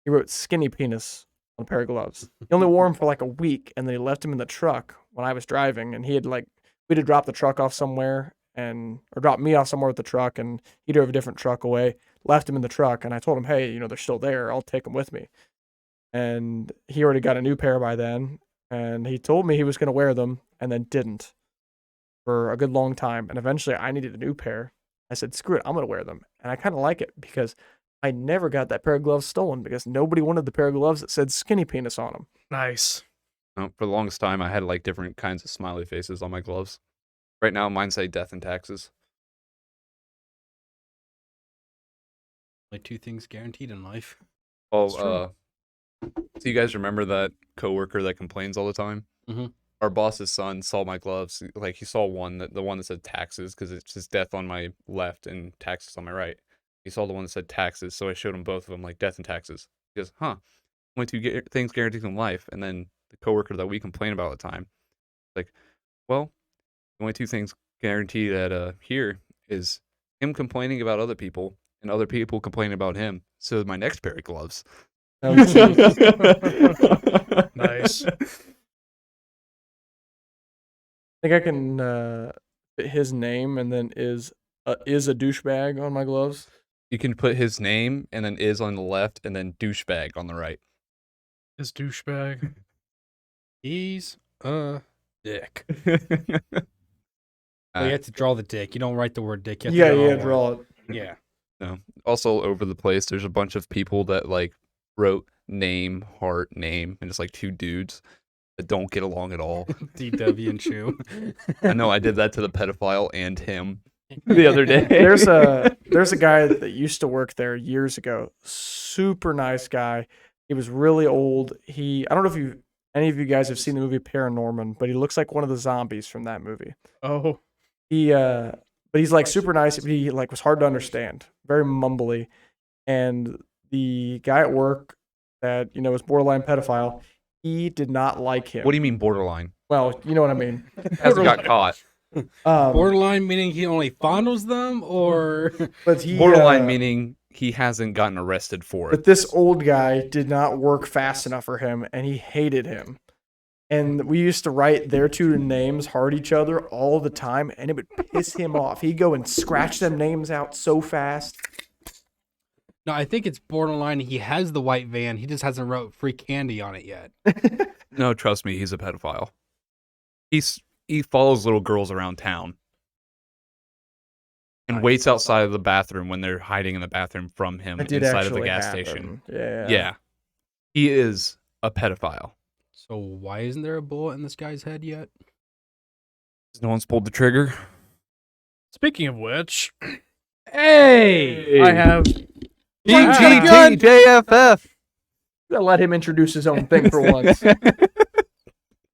He wrote skinny penis on a pair of gloves. He only wore them for like a week and then he left them in the truck when I was driving and we'd have dropped the truck off somewhere or dropped me off somewhere with the truck and he drove a different truck away, left them in the truck and I told him, hey, they're still there. I'll take them with me. And he already got a new pair by then and he told me he was going to wear them and then didn't for a good long time. And eventually I needed a new pair. I said, screw it, I'm going to wear them. And I kind of like it because I never got that pair of gloves stolen because nobody wanted the pair of gloves that said skinny penis on them. Nice. For the longest time, I had like different kinds of smiley faces on my gloves. Right now, mine say death and taxes. Like 2 things guaranteed in life. Oh, That's true. so you guys remember that coworker that complains all the time? Mhm. Our boss's son saw my gloves. Like he saw the one that said taxes because it says death on my left and taxes on my right. He saw the one that said taxes, so I showed him both of them, like death and taxes. He goes, "Huh, only 2 things guaranteed in life." And then the coworker that we complain about all the time, like, well, the only 2 things guaranteed at here is him complaining about other people and other people complaining about him. So my next pair of gloves. Oh, geez. Nice. I think I can fit his name and then is a douchebag on my gloves. You can put his name and then is on the left and then douchebag on the right. His douchebag. He's a dick. Uh, Well, you have to draw the dick. You don't write the word dick. You have Yeah, to yeah, draw draw one. it. Yeah. No. Also, all over the place, there's a bunch of people that like wrote name, heart, name, and it's like 2 dudes that don't get along at all. DW and Chew. I know I did that to the pedophile and him the other day. There's a guy that used to work there years ago. Super nice guy. He was really old. I don't know if any of you guys have seen the movie Paranorman, but he looks like one of the zombies from that movie. Oh, But he's like super nice. But he like was hard to understand, very mumbly. And the guy at work that was borderline pedophile, he did not like him. What do you mean borderline? Well, you know what I mean. Hasn't got caught. Borderline meaning he only fondles them, or But he Borderline meaning he hasn't gotten arrested for But it. this old guy did not work fast enough for him, and he hated him. And we used to write their 2 names hard each other all the time, and it would piss him off. He'd go and scratch them names out so fast. no? I think it's borderline. He has the white van. He just hasn't wrote free candy on it yet. No, trust me, he's a pedophile. He follows little girls around town and waits outside of the bathroom when they're hiding in the bathroom from him That did inside of the actually gas happen. station. Yeah. Yeah. He is a pedophile. So why isn't there a bullet in this guy's head yet? No one's pulled the trigger. speaking of which, Hey, I have BGT JFF. You gotta let him introduce his own thing for once.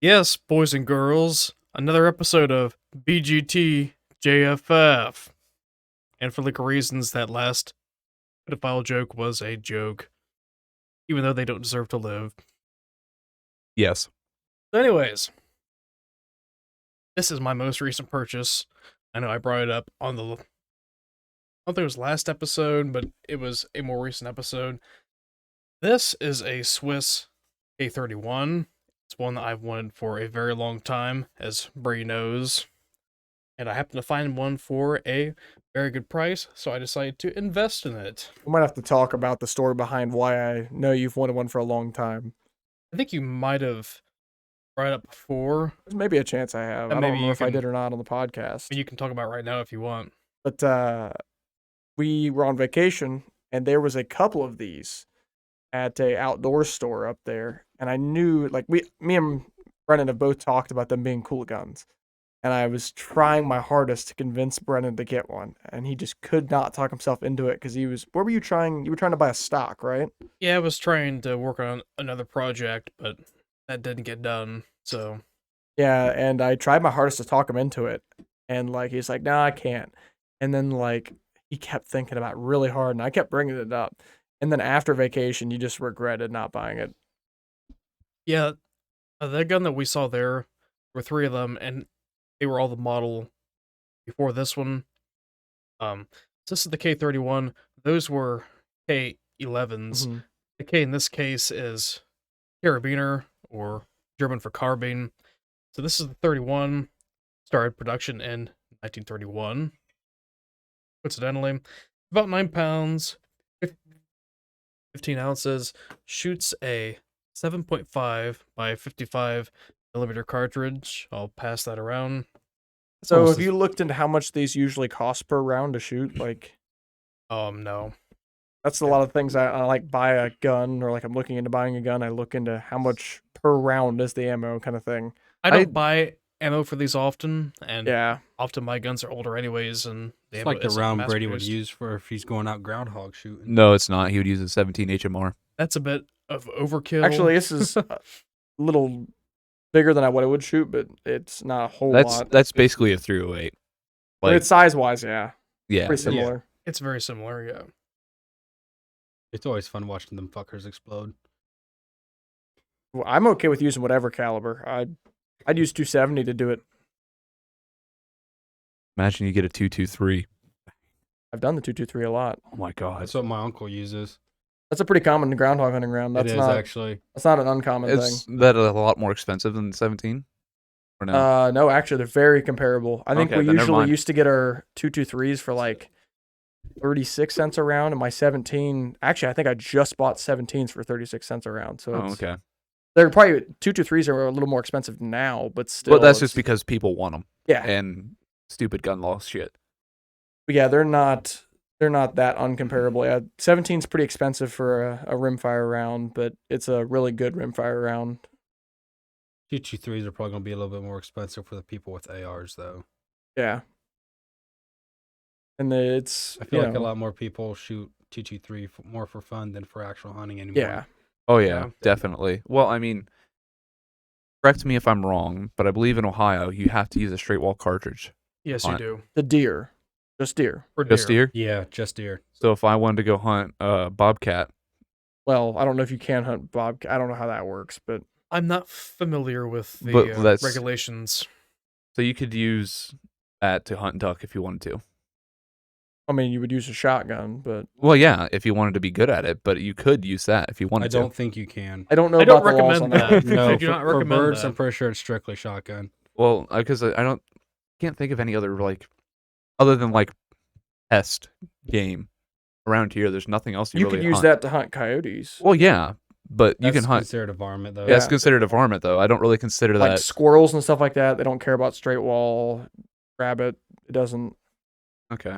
yes, boys and girls, another episode of BGT JFF. And for legal reasons, that last pedophile joke was a joke, even though they don't deserve to live. Yes. So anyways, this is my most recent purchase. I know I brought it up on I don't think it was last episode, but it was a more recent episode. This is a Swiss K31. It's one that I've wanted for a very long time, as Bray knows. And I happened to find one for a very good price, so I decided to invest in it. We might have to talk about the story behind why I know you've wanted one for a long time. I think you might have brought it up before. There's maybe a chance I have. And I don't maybe remember you if I can- did or not on the podcast. But you can talk about right now if you want. But we were on vacation, and there was a couple of these at a outdoor store up there, and I knew, like, me and Brennan have both talked about them being cool guns, and I was trying my hardest to convince Brennan to get one, and he just could not talk himself into it because he was. What were you trying? You were trying to buy a stock, right? Yeah, I was trying to work on another project, but that didn't get done. So Yeah, and I tried my hardest to talk him into it, and like he's like, "No, I can't." And then like he kept thinking about it really hard, and I kept bringing it up. And then after vacation, you just regretted not buying it. yeah, that gun that we saw there were 3 of them, and they were all the model before this one. So this is the K31. Those were K11s. Mhm. The K in this case is Carabiner, or German for carbine. So this is the 31. Started production in 1931. Coincidentally, about 9 pounds, 15 ounces, shoots a 7.5 by 55 millimeter cartridge. I'll pass that around. So almost have you looked into how much these usually cost per round to shoot? Like No. that's a lot of things I like buy a gun or like I'm looking into buying a gun. I look into how much per round is the ammo kind of thing. I don't buy ammo for these often, and Yeah. often my guns are older anyways, and It's like the isn't round Brady would mass-produced. use for if he's going out groundhog shooting. No, it's not. He would use a 17 HMR. That's a bit of overkill. Actually, this is a little bigger than what I would shoot, but it's not a whole lot. That's basically a 308. But it's size wise, yeah. yeah, Pretty similar. It's very similar, yeah. It's always fun watching them fuckers explode. Well, I'm okay with using whatever caliber. I'd use 270 to do it. imagine you get a 223. I've done the 223 a lot. Oh my god. That's what my uncle uses. That's a pretty common groundhog hunting round. It is actually. That's not an uncommon Is thing. that a lot more expensive than the 17? Or no? No, actually, they're very comparable. I think Okay, we then never usually mind. used to get our 223s for like 36 cents a round, and my 17. Actually, I think I just bought 17s for 36 cents a round. So Oh, it's, okay. they're probably 223s are a little more expensive now, but still. But that's it's- just because people want them. yeah, And stupid gun law shit. but yeah, they're not that uncomparable. Yeah, 17's pretty expensive for a rimfire round, but it's a really good rimfire round. 223s are probably going to be a little bit more expensive for the people with ARs, though. Yeah. And it's I feel you like a know, lot more people shoot 223 more for fun than for actual hunting anymore. Yeah. Oh yeah, Yeah. definitely. Well, I mean, correct me if I'm wrong, but I believe in Ohio you have to use a straight wall cartridge. Yes, On you it. do. the deer. Just deer. For Just deer. Yeah, just deer. So if I wanted to go hunt bobcat, Well, I don't know if you can hunt bobcat. I don't know how that works, but I'm not familiar with the But that's- regulations. so you could use that to hunt duck if you wanted to. I mean, you would use a shotgun, but Well, yeah, if you wanted to be good at it, but you could use that if you I wanted don't to. think you can. I don't know I about don't the laws on recommend that. that. No, I do not for recommend birds, that. I'm pretty sure it's strictly shotgun. Well, because I can't think of any other other than pest game around here. There's nothing else you You really could use hunt. that to hunt coyotes. Well, yeah, but you That's can hunt. considered a varmint, though. That's Yeah. considered a varmint, though. I don't really consider Like that. squirrels and stuff like that. They don't care about straight wall. Rabbit. It doesn't. Okay.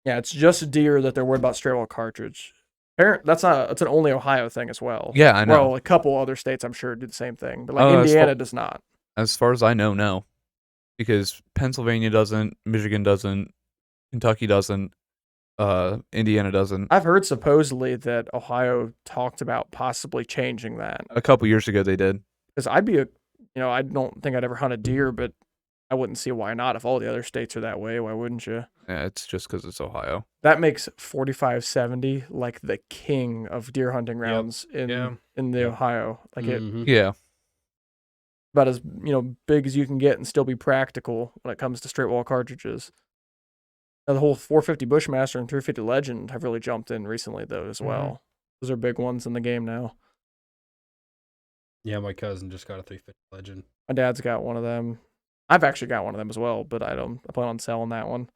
Yeah, it's just deer that they're worried about straight wall cartridge. That's an only Ohio thing as well. Yeah, I know. Well, a couple other states I'm sure do the same thing, but Oh, that's Indiana fu- does not. As far as I know, no, because Pennsylvania doesn't, Michigan doesn't, Kentucky doesn't, Indiana doesn't. I've heard supposedly that Ohio talked about possibly changing that. A couple years ago, they did. Because I don't think I'd ever hunt a deer, but I wouldn't see why not. If all the other states are that way, why wouldn't you? Yeah, it's just because it's Ohio. That makes 4570 like the king of deer hunting rounds Yeah. in the Ohio. Like it Mhm. Yeah. about as big as you can get and still be practical when it comes to straight wall cartridges. Now, the whole 450 Bushmaster and 350 Legend have really jumped in recently though as well. Those are big ones in the game now. Yeah, my cousin just got a 350 Legend. My dad's got one of them. I've actually got one of them as well, but I plan on selling that one.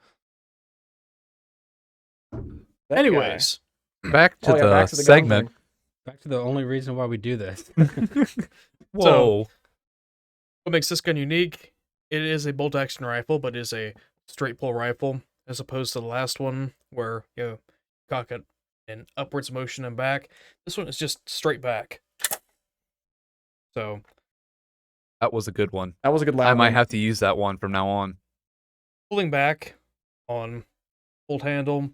That guy. Anyways, Back to Oh, yeah, the back to the gun segment. thing. Back to the only reason why we do this. Whoa. what makes this gun unique? It is a bolt action rifle, but it is a straight pull rifle, as opposed to the last one where you cock it in upwards motion and back. This one is just straight back. So That was a good one. That was a good loud I might one. have to use that one from now on. pulling back on bolt handle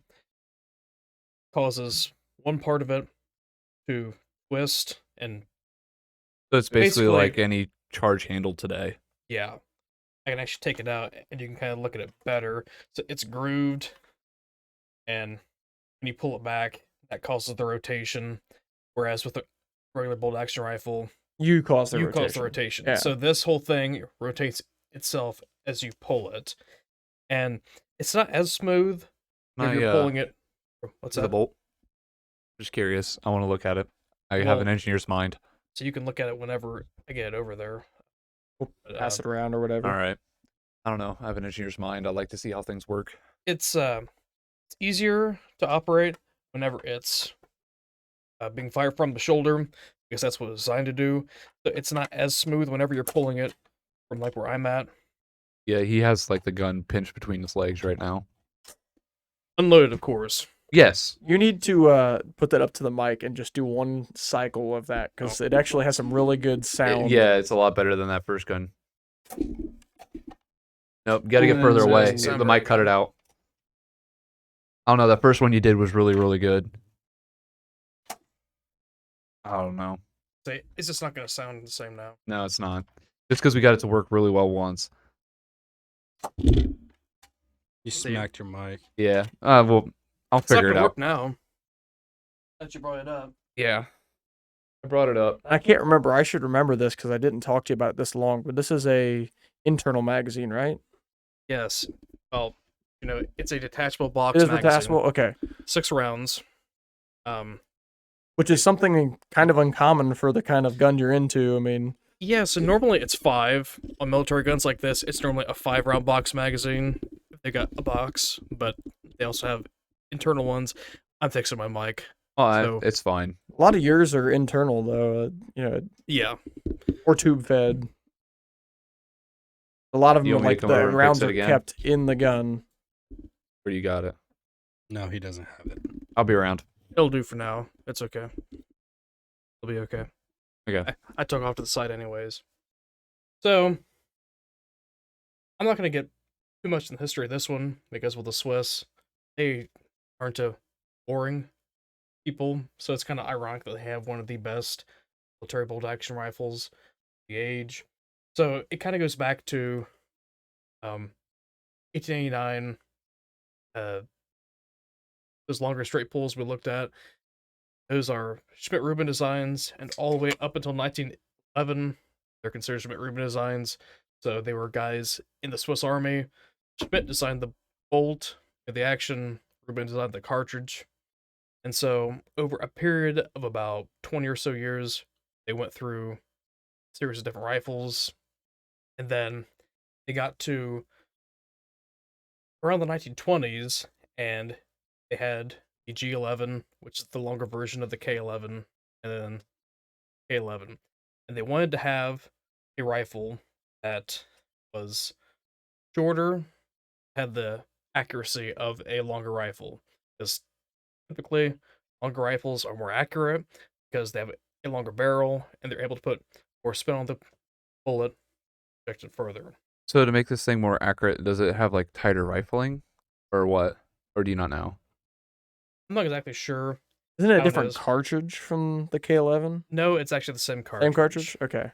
causes one part of it to twist, and So it's basically Basically- like any charge handle today. yeah, I can actually take it out and you can kind of look at it better. So it's grooved, and when you pull it back, that causes the rotation. Whereas with a regular bolt action rifle, You cause the you rotation. cause the rotation. Yeah. So this whole thing rotates itself as you pull it, and it's not as smooth when you're pulling it. What's the that? bolt? Just curious. I want to look at it. I have an Well- engineer's mind. So you can look at it whenever I get it over there. We'll But, pass it around or whatever. All right. I don't know. I have an engineer's mind. I like to see how things work. It's easier to operate whenever it's being fired from the shoulder, because that's what it's designed to do. So it's not as smooth whenever you're pulling it from like where I'm at. Yeah, he has like the gun pinched between his legs right now. Unloaded, of course. Yes. You need to put that up to the mic and just do one cycle of that, because it actually has some really good sound. Yeah, it's a lot better than that first gun. Nope, gotta get Ooh, further it away. doesn't sound The very mic cut good. it out. I don't know. That first one you did was really, really good. I don't know. Say, it's just not going to sound the same now. No, it's not. Just because we got it to work really well once. You smacked your mic. Yeah. Well, I'll It's not figure going it to out. work now. That you brought it up. Yeah. I brought it up. I can't remember. I should remember this because I didn't talk to you about it this long. But this is a internal magazine, right? Yes. Well, it's a detachable box It is magazine. detachable. Okay, 6 rounds. which is something kind of uncommon for the kind of gun you're into. I mean, Yeah, so normally it's 5. On military guns like this, it's normally a 5-round box magazine. They got a box, but they also have internal ones. I'm fixing my mic. Oh, So- it's fine. a lot of yours are internal though. Yeah. Or tube fed. A lot of You them, want me to like come the over and rounds fix it are again? kept in the gun. Where you got it? No, he doesn't have it. I'll be around. It'll do for now. It's okay. It'll be okay. Okay. I took off to the side anyways. So, I'm not going to get too much in the history of this one, because with the Swiss, they aren't a boring people, so it's kind of ironic that they have one of the best military bolt action rifles of the age. So it kind of goes back to 1889. Those longer straight pulls we looked at, those are Schmidt-Rubin designs, and all the way up until 1911, they're considered Schmidt-Rubin designs. So they were guys in the Swiss Army. Schmidt designed the bolt of the action, Rubin designed the cartridge. And so over a period of about 20 or so years, they went through a series of different rifles. And then they got to around the 1920s, and they had the G11, which is the longer version of the K11, and then K11. And they wanted to have a rifle that was shorter, had the accuracy of a longer rifle. Because typically, longer rifles are more accurate because they have a longer barrel, and they're able to put more spin on the bullet, project it further. So to make this thing more accurate, does it have like tighter rifling, or what? Or do you not know? I'm not exactly sure. Isn't it a How it different is. cartridge from the K11? No, it's actually the same cartridge. Same cartridge? Okay.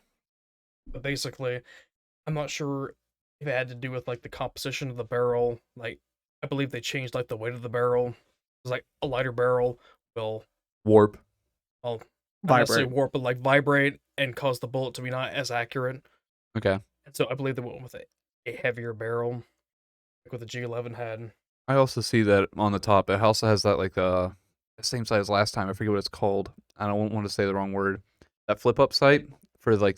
But basically, I'm not sure if it had to do with like the composition of the barrel. Like, I believe they changed like the weight of the barrel. It's like a lighter barrel will, Warp. well, not necessarily Vibrate. warp, but like vibrate and cause the bullet to be not as accurate. Okay. And so I believe they went with a heavier barrel, like what the G11 had. I also see that on the top. It also has that like same site as last time. I forget what it's called. I don't want to say the wrong word. That flip up site for like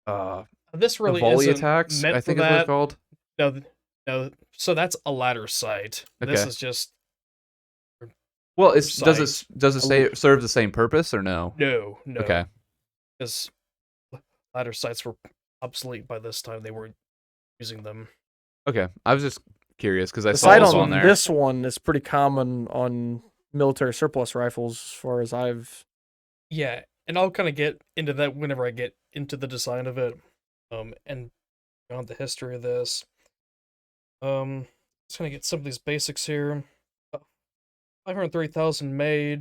uh This the really volley isn't attacks. I meant for think is what it's that. called. No, no. So that's a ladder site. This Okay. is just Well, another it's site. does it say serve the same purpose or no? No, no, Okay. because ladder sites were obsolete by this time. They weren't using them. Okay. I was just curious because I The saw sight this on on there. this one is pretty common on military surplus rifles, as far as I've. Yeah, and I'll kind of get into that whenever I get into the design of it, and on the history of this. Just gonna get some of these basics here. 530,000 made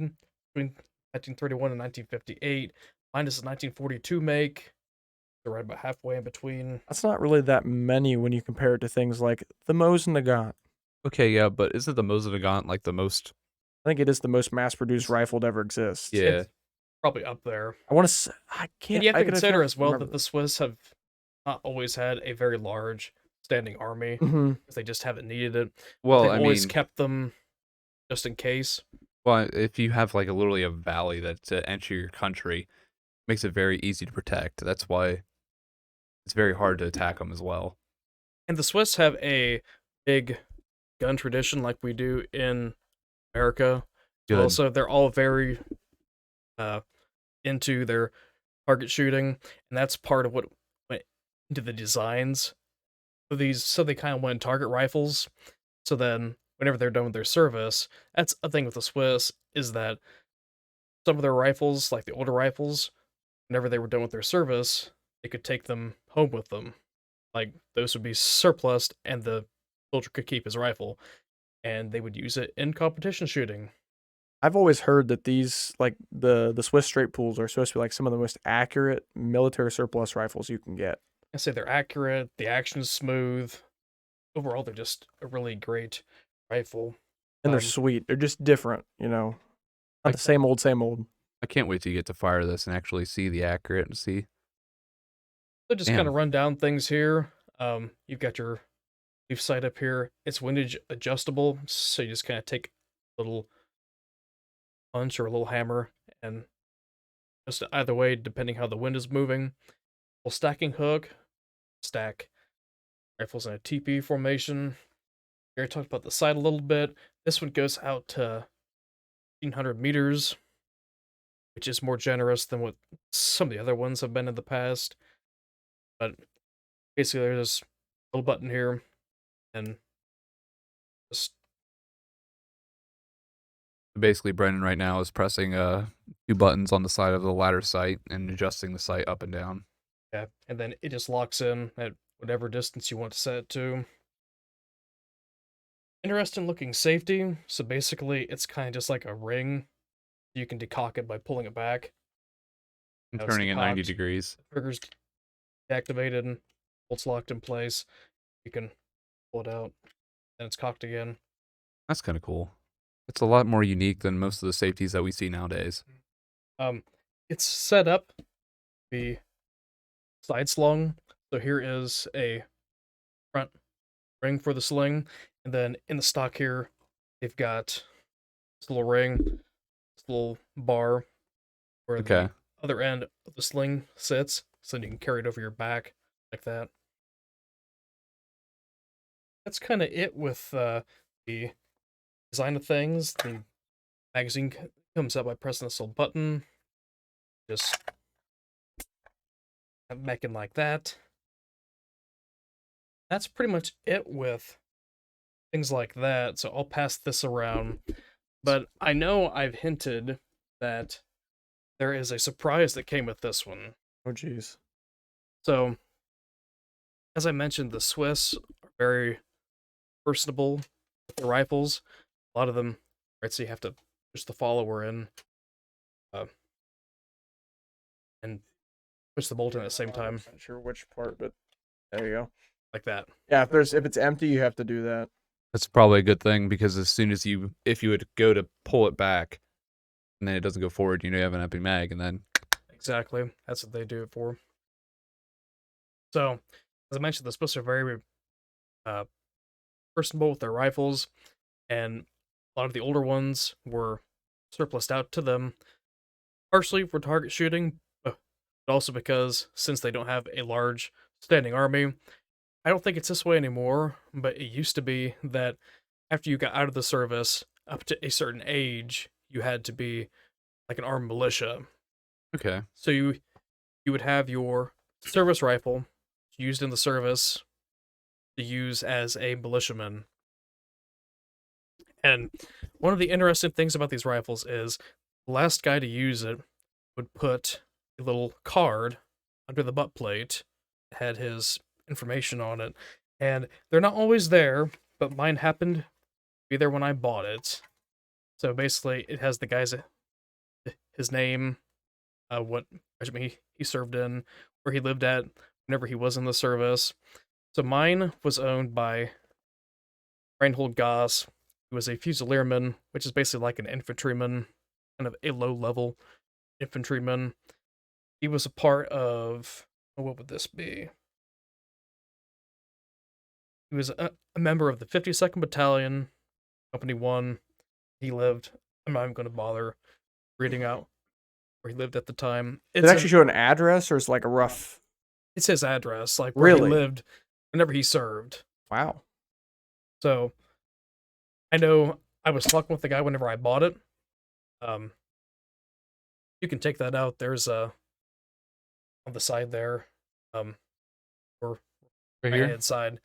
between 1931 and 1958. Mine is a 1942 make. They're right about halfway in between. That's not really that many when you compare it to things like the Mosin Nagant. Okay, yeah, but isn't the Mosin like the most? I think it is the most mass-produced rifle to ever exist. Yeah. It's probably up there. I want to. Say, I can't. And you have I to could consider as well remember that the Swiss have not always had a very large standing army, Mhm. because they just haven't needed it. Well, They've I always mean, kept them just in case. well, if you have like literally a valley that to enter your country, makes it very easy to protect. That's why it's very hard to attack them as well. And the Swiss have a big gun tradition like we do in America. Good. Also, they're all very into their target shooting, and that's part of what went into the designs of these. So they kind of went target rifles. So then, whenever they're done with their service, that's a thing with the Swiss, is that some of their rifles, like the older rifles, whenever they were done with their service, they could take them home with them. Like those would be surplus, and the soldier could keep his rifle, and they would use it in competition shooting. I've always heard that these, like the Swiss straight pools, are supposed to be like some of the most accurate military surplus rifles you can get. I say they're accurate, the action is smooth. Overall, they're just a really great rifle. And they're Um, sweet. They're just different, Not I- the same old, same old. I can't wait to get to fire this and actually see the accurate and see. So just Damn. kind of run down things here. You've got your leaf sight up here. It's windage adjustable, so you just kind of take a little punch or a little hammer and just either way, depending how the wind is moving. Well, stacking hook, stack rifles in a TP formation. We already talked about the sight a little bit. This one goes out to 1,500 meters, which is more generous than what some of the other ones have been in the past. But basically, there's a little button here, and just Basically, Brendan right now is pressing two buttons on the side of the ladder sight and adjusting the sight up and down. yeah, and then it just locks in at whatever distance you want to set it to. Interesting looking safety. So basically, it's kind of just like a ring. You can decock it by pulling it back. And Now it's turning it 90 decocked. degrees. Trigger's deactivated, bolts locked in place. You can pull it out, then it's cocked again. That's kind of cool. It's a lot more unique than most of the safeties that we see nowadays. It's set up to be side slung. So here is a front ring for the sling, and then in the stock here, they've got this little ring, this little bar where Okay. the other end of the sling sits, so then you can carry it over your back like that. That's kind of it with the design of things. The magazine comes up by pressing this little button. Just have it back in like that. That's pretty much it with things like that. So I'll pass this around. But I know I've hinted that there is a surprise that came with this one. Oh, jeez. So, as I mentioned, the Swiss are very personable with their rifles. A lot of them, right? So you have to push the follower in and push the bolt in at the same time, I'm not sure which part, but there you go. like that. Yeah, if it's empty, you have to do that. That's probably a good thing because as soon as if you would go to pull it back and then it doesn't go forward, you have an empty mag and then. Exactly. That's what they do it for. So, as I mentioned, the Swiss are very personable with their rifles, and a lot of the older ones were surplused out to them, partially for target shooting, but also because since they don't have a large standing army, I don't think it's this way anymore, but it used to be that after you got out of the service, up to a certain age, you had to be like an armed militia. Okay. So you would have your service rifle used in the service to use as a militiaman. And one of the interesting things about these rifles is the last guy to use it would put a little card under the butt plate that had his information on it. And they're not always there, but mine happened to be there when I bought it. So basically, it has the guy's his name, what regiment he served in, where he lived at whenever he was in the service. So mine was owned by Reinhold Goss, who was a fusilierman, which is basically like an infantryman, kind of a low-level infantryman. He was a part of, what would this be? He was a member of the 52nd Battalion, Company 1. He lived, I'm not even going to bother reading out where he lived at the time. Did it actually show an address, or it's like a rough? It's his address, like where he Really? lived whenever he served. Wow. So I know I was talking with the guy whenever I bought it. You can take that out. There's on the side there, or Right right here. hand side.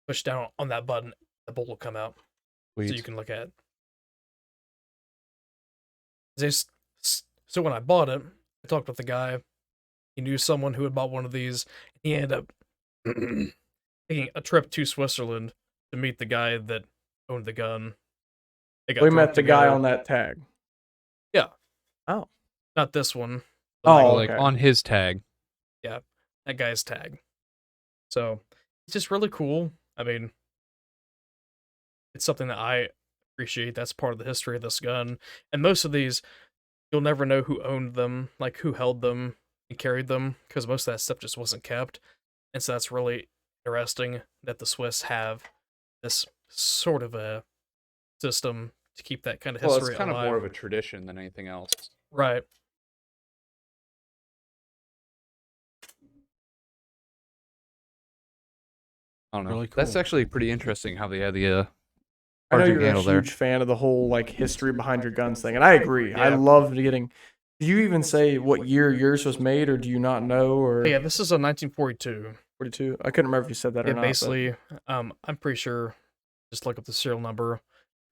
Push down on that button, the bolt will come out, so you Sweet. can look at it. So when I bought it, I talked with the guy. He knew someone who had bought one of these. He ended up taking a trip to Switzerland to meet the guy that owned the gun. They got We drunk met the guy together. on that tag. Yeah. Oh. Not this one. but Oh, Like okay. on his tag. that guy's tag. So it's just really cool. I mean, it's something that I appreciate. That's part of the history of this gun. And most of these, you'll never know who owned them, like who held them and carried them, because most of that stuff just wasn't kept. And so that's really interesting that the Swiss have this sort of a system to keep that kind of Well, history it's kind alive. of more of a tradition than anything else. Right. I don't know. Really That's cool. actually pretty interesting how they had the I know charging you're a handle there. huge fan of the whole like history behind your guns thing, and I agree. I Yeah. love getting. Do you even say what year yours was made, or do you not know? Or But yeah, this is a 1942. 42? I couldn't remember if you said that or Yeah, not. but- basically, I'm pretty sure. Just look up the serial number.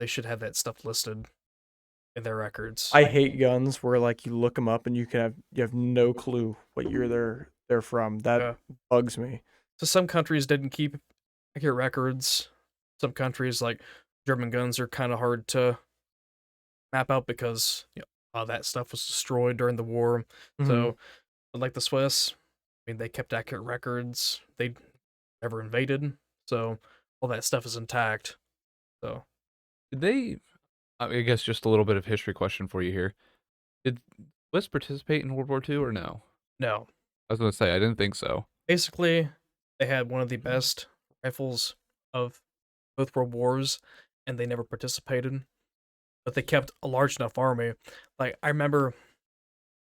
They should have that stuff listed in their records. I hate guns where like you look them up and you have no clue what year they're from. That Yeah. bugs me. So some countries didn't keep accurate records. Some countries, like German guns, are kind of hard to map out because that stuff was destroyed during the war. Mm-hmm. So, but like the Swiss, I mean, they kept accurate records. They never invaded, so all that stuff is intact. So Did they? I guess just a little bit of history question for you here. Did Swiss participate in World War II or no? no, I was gonna say I didn't think so. basically, they had one of the best rifles of both world wars, and they never participated. But they kept a large enough army. Like, I remember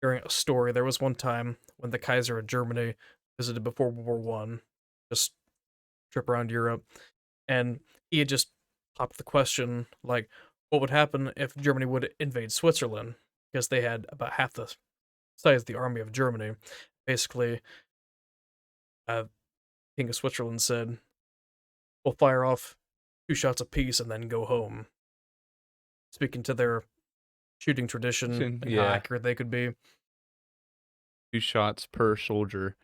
hearing a story. There was one time when the Kaiser of Germany visited before World War One, just trip around Europe, and he had just popped the question, like, what would happen if Germany would invade Switzerland? Because they had about half the size of the army of Germany. Basically, King of Switzerland said, we'll fire off 2 shots apiece and then go home. Speaking to their shooting tradition and how Yeah. accurate they could be. 2 shots per soldier.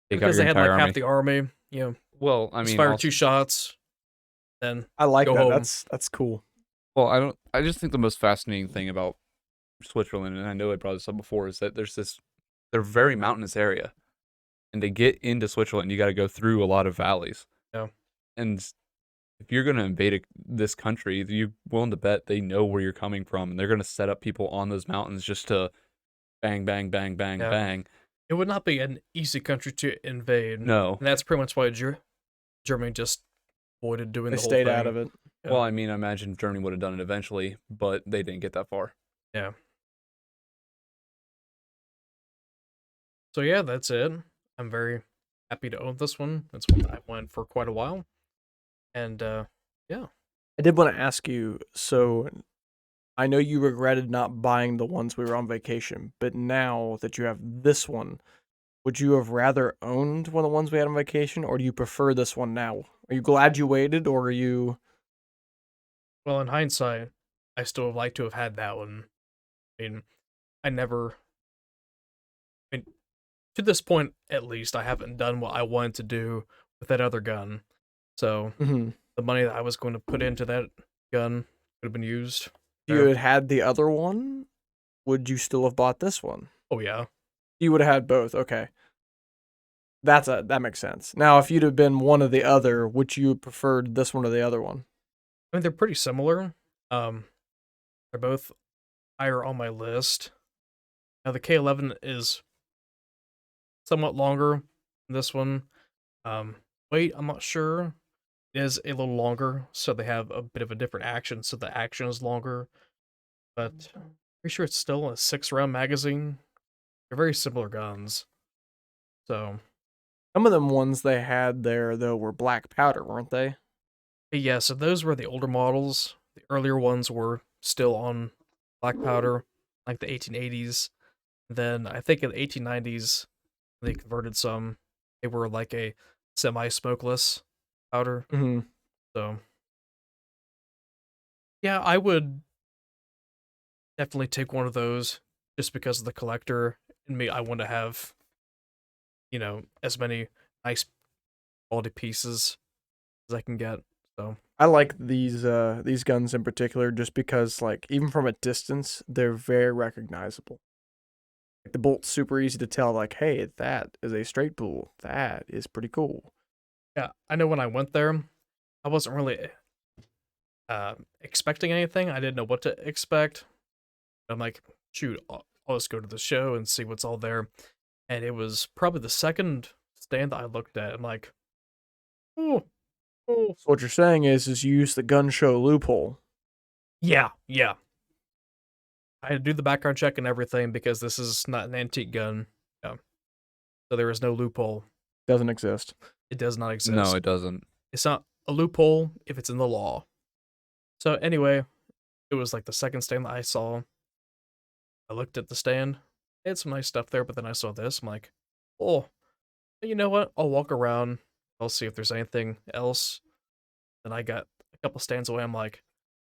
Take out Because your they had entire like army. half the army, Well, I just mean, fire also- 2 shots, then I like Go that. home. That's cool. well, I don't. I just think the most fascinating thing about Switzerland, and I know I brought this up before, is that there's this. They're very mountainous area, and to get into Switzerland, you got to go through a lot of valleys. Yeah. And if you're going to invade this country, you're willing to bet they know where you're coming from, and they're going to set up people on those mountains just to bang, bang, bang, bang, Yeah. bang. it would not be an easy country to invade. No. And that's pretty much why Germany just avoided doing They the whole stayed thing. out of it. Yeah. Well, I mean, I imagine Germany would have done it eventually, but they didn't get that far. Yeah. So yeah, that's it. I'm very happy to own this one. It's one that I've wanted for quite a while. And yeah. I did want to ask you, so I know you regretted not buying the ones we were on vacation, but now that you have this one, would you have rather owned one of the ones we had on vacation, or do you prefer this one now? Are you glad you waited, or are you... Well, in hindsight, I still would like to have had that one. I mean, I never I mean, to this point at least, I haven't done what I wanted to do with that other gun. So Mhm. the money that I was going to put into that gun could have been used. If you had had the other one, would you still have bought this one? Oh yeah. You would have had both, okay. That makes sense. Now, if you'd have been one or the other, would you have preferred this one or the other one? I mean, they're pretty similar. They're both higher on my list. Now the K11 is somewhat longer than this one. Weight, I'm not sure. It is a little longer, so they have a bit of a different action, so the action is longer. But pretty sure it's still a 6-round magazine. They're very similar guns. So Some of them ones they had there, though, were black powder, weren't they? yeah, so those were the older models. The earlier ones were still on black powder, like the 1880s. Then I think in the 1890s they converted some. They were like a semi-smokeless powder. Mm-hmm. So yeah, I would definitely take one of those just because of the collector in me. I want to have, as many nice quality pieces as I can get. So I like these guns in particular just because, like, even from a distance, they're very recognizable. Like, the bolt's super easy to tell, like, hey, that is a straight pull. That is pretty cool. yeah, I know when I went there, I wasn't really expecting anything. I didn't know what to expect. I'm like, shoot, I'll just go to the show and see what's all there. And it was probably the second stand that I looked at. I'm like, oh, So what you're saying is you use the gun show loophole. yeah. I had to do the background check and everything because this is not an antique gun. Yeah. So there is no loophole. Doesn't exist. It does not exist. No, it doesn't. It's not a loophole if it's in the law. So anyway, it was like the second stand that I saw. I looked at the stand. They had some nice stuff there, but then I saw this. I'm like, oh, you know what? I'll walk around. I'll see if there's anything else. Then I got a couple stands away. I'm like,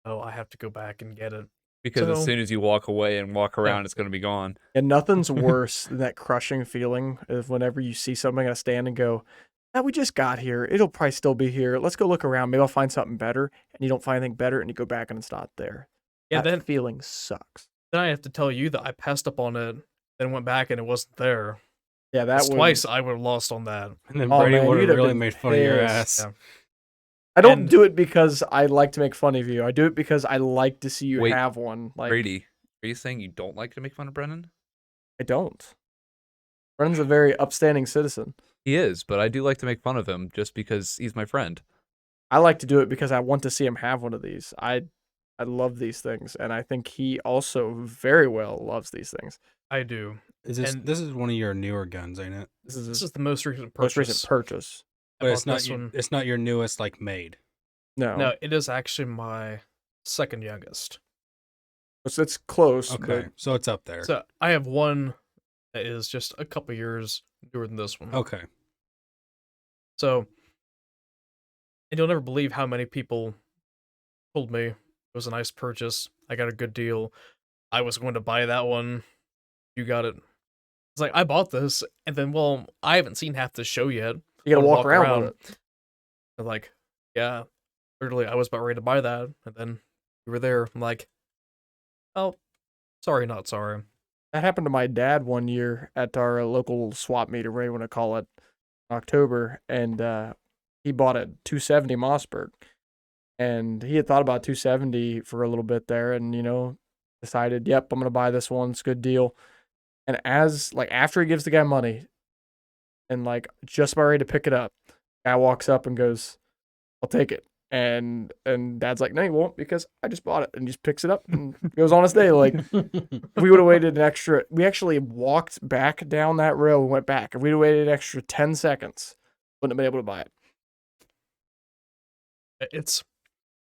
oh, I have to go back and get it. Because as So- soon as you walk away and walk around, it's going to be gone. And nothing's worse than that crushing feeling of whenever you see something at a stand and go, "Ah, we just got here. It'll probably still be here. Let's go look around. Maybe I'll find something better." And you don't find anything better, and you go back and it's not there. Yeah, That then feeling sucks. I have to tell you that I passed up on it, then went back and it wasn't there. Yeah, That's that twice I would have lost on that. And then Oh, Brady man, would you'd have have really been made fun of your pissed. ass. Yeah. I don't And- do it because I like to make fun of you. I do it because I like to see you Wait, have one. Like, Brady, are you saying you don't like to make fun of Brennan? I don't. Brendan's a very upstanding citizen. He is, but I do like to make fun of him just because he's my friend. I like to do it because I want to see him have one of these. I love these things, and I think he also very well loves these things. I do. Is this And- this is one of your newer guns, ain't it? This is This his is the most recent most purchase. recent purchase. I But it's bought not this one. it's not your newest like made. No, No, it is actually my second youngest. it's close. Okay, But so it's up there. So I have one that is just a couple years newer than this one. Okay. So, and you'll never believe how many people told me it was a nice purchase. I got a good deal. I was going to buy that one. You got it. It's like I bought this, and then I haven't seen half the show yet. you gotta wanna walk around with it. I'm like, yeah, literally, I was about ready to buy that, and then you were there. I'm like, oh, sorry, not sorry. That happened to my dad one year at our local swap meet, or whatever you want to call it, in October, and he bought a 270 Mossberg, and he had thought about 270 for a little bit there, and decided, yep, I'm gonna buy this one. It's a good deal. And after he gives the guy money, and just about ready to pick it up, guy walks up and goes, "I'll take it." And Dad's like, no, you won't, because I just bought it, and just picks it up and goes on his day. Like, if we would have waited an extra, we actually walked back down that road and went back. If we'd have waited an extra 10 seconds, wouldn't have been able to buy it. It's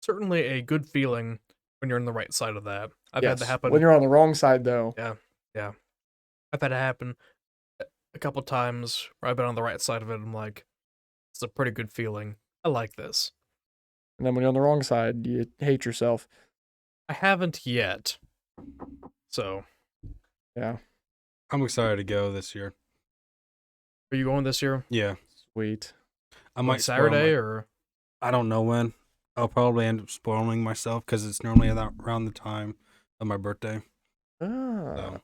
certainly a good feeling when you're on the right side of that. I've had that happen. When you're on the wrong side, though. Yeah. I've had it happen a couple times where I've been on the right side of it. I'm like, it's a pretty good feeling. I like this. And then when you're on the wrong side, you hate yourself. I haven't yet. So, Yeah. I'm excited to go this year. are you going this year? Yeah. Sweet. I On might spoil Saturday or? I don't know when. I'll probably end up spoiling myself because it's normally around the time of my birthday. So.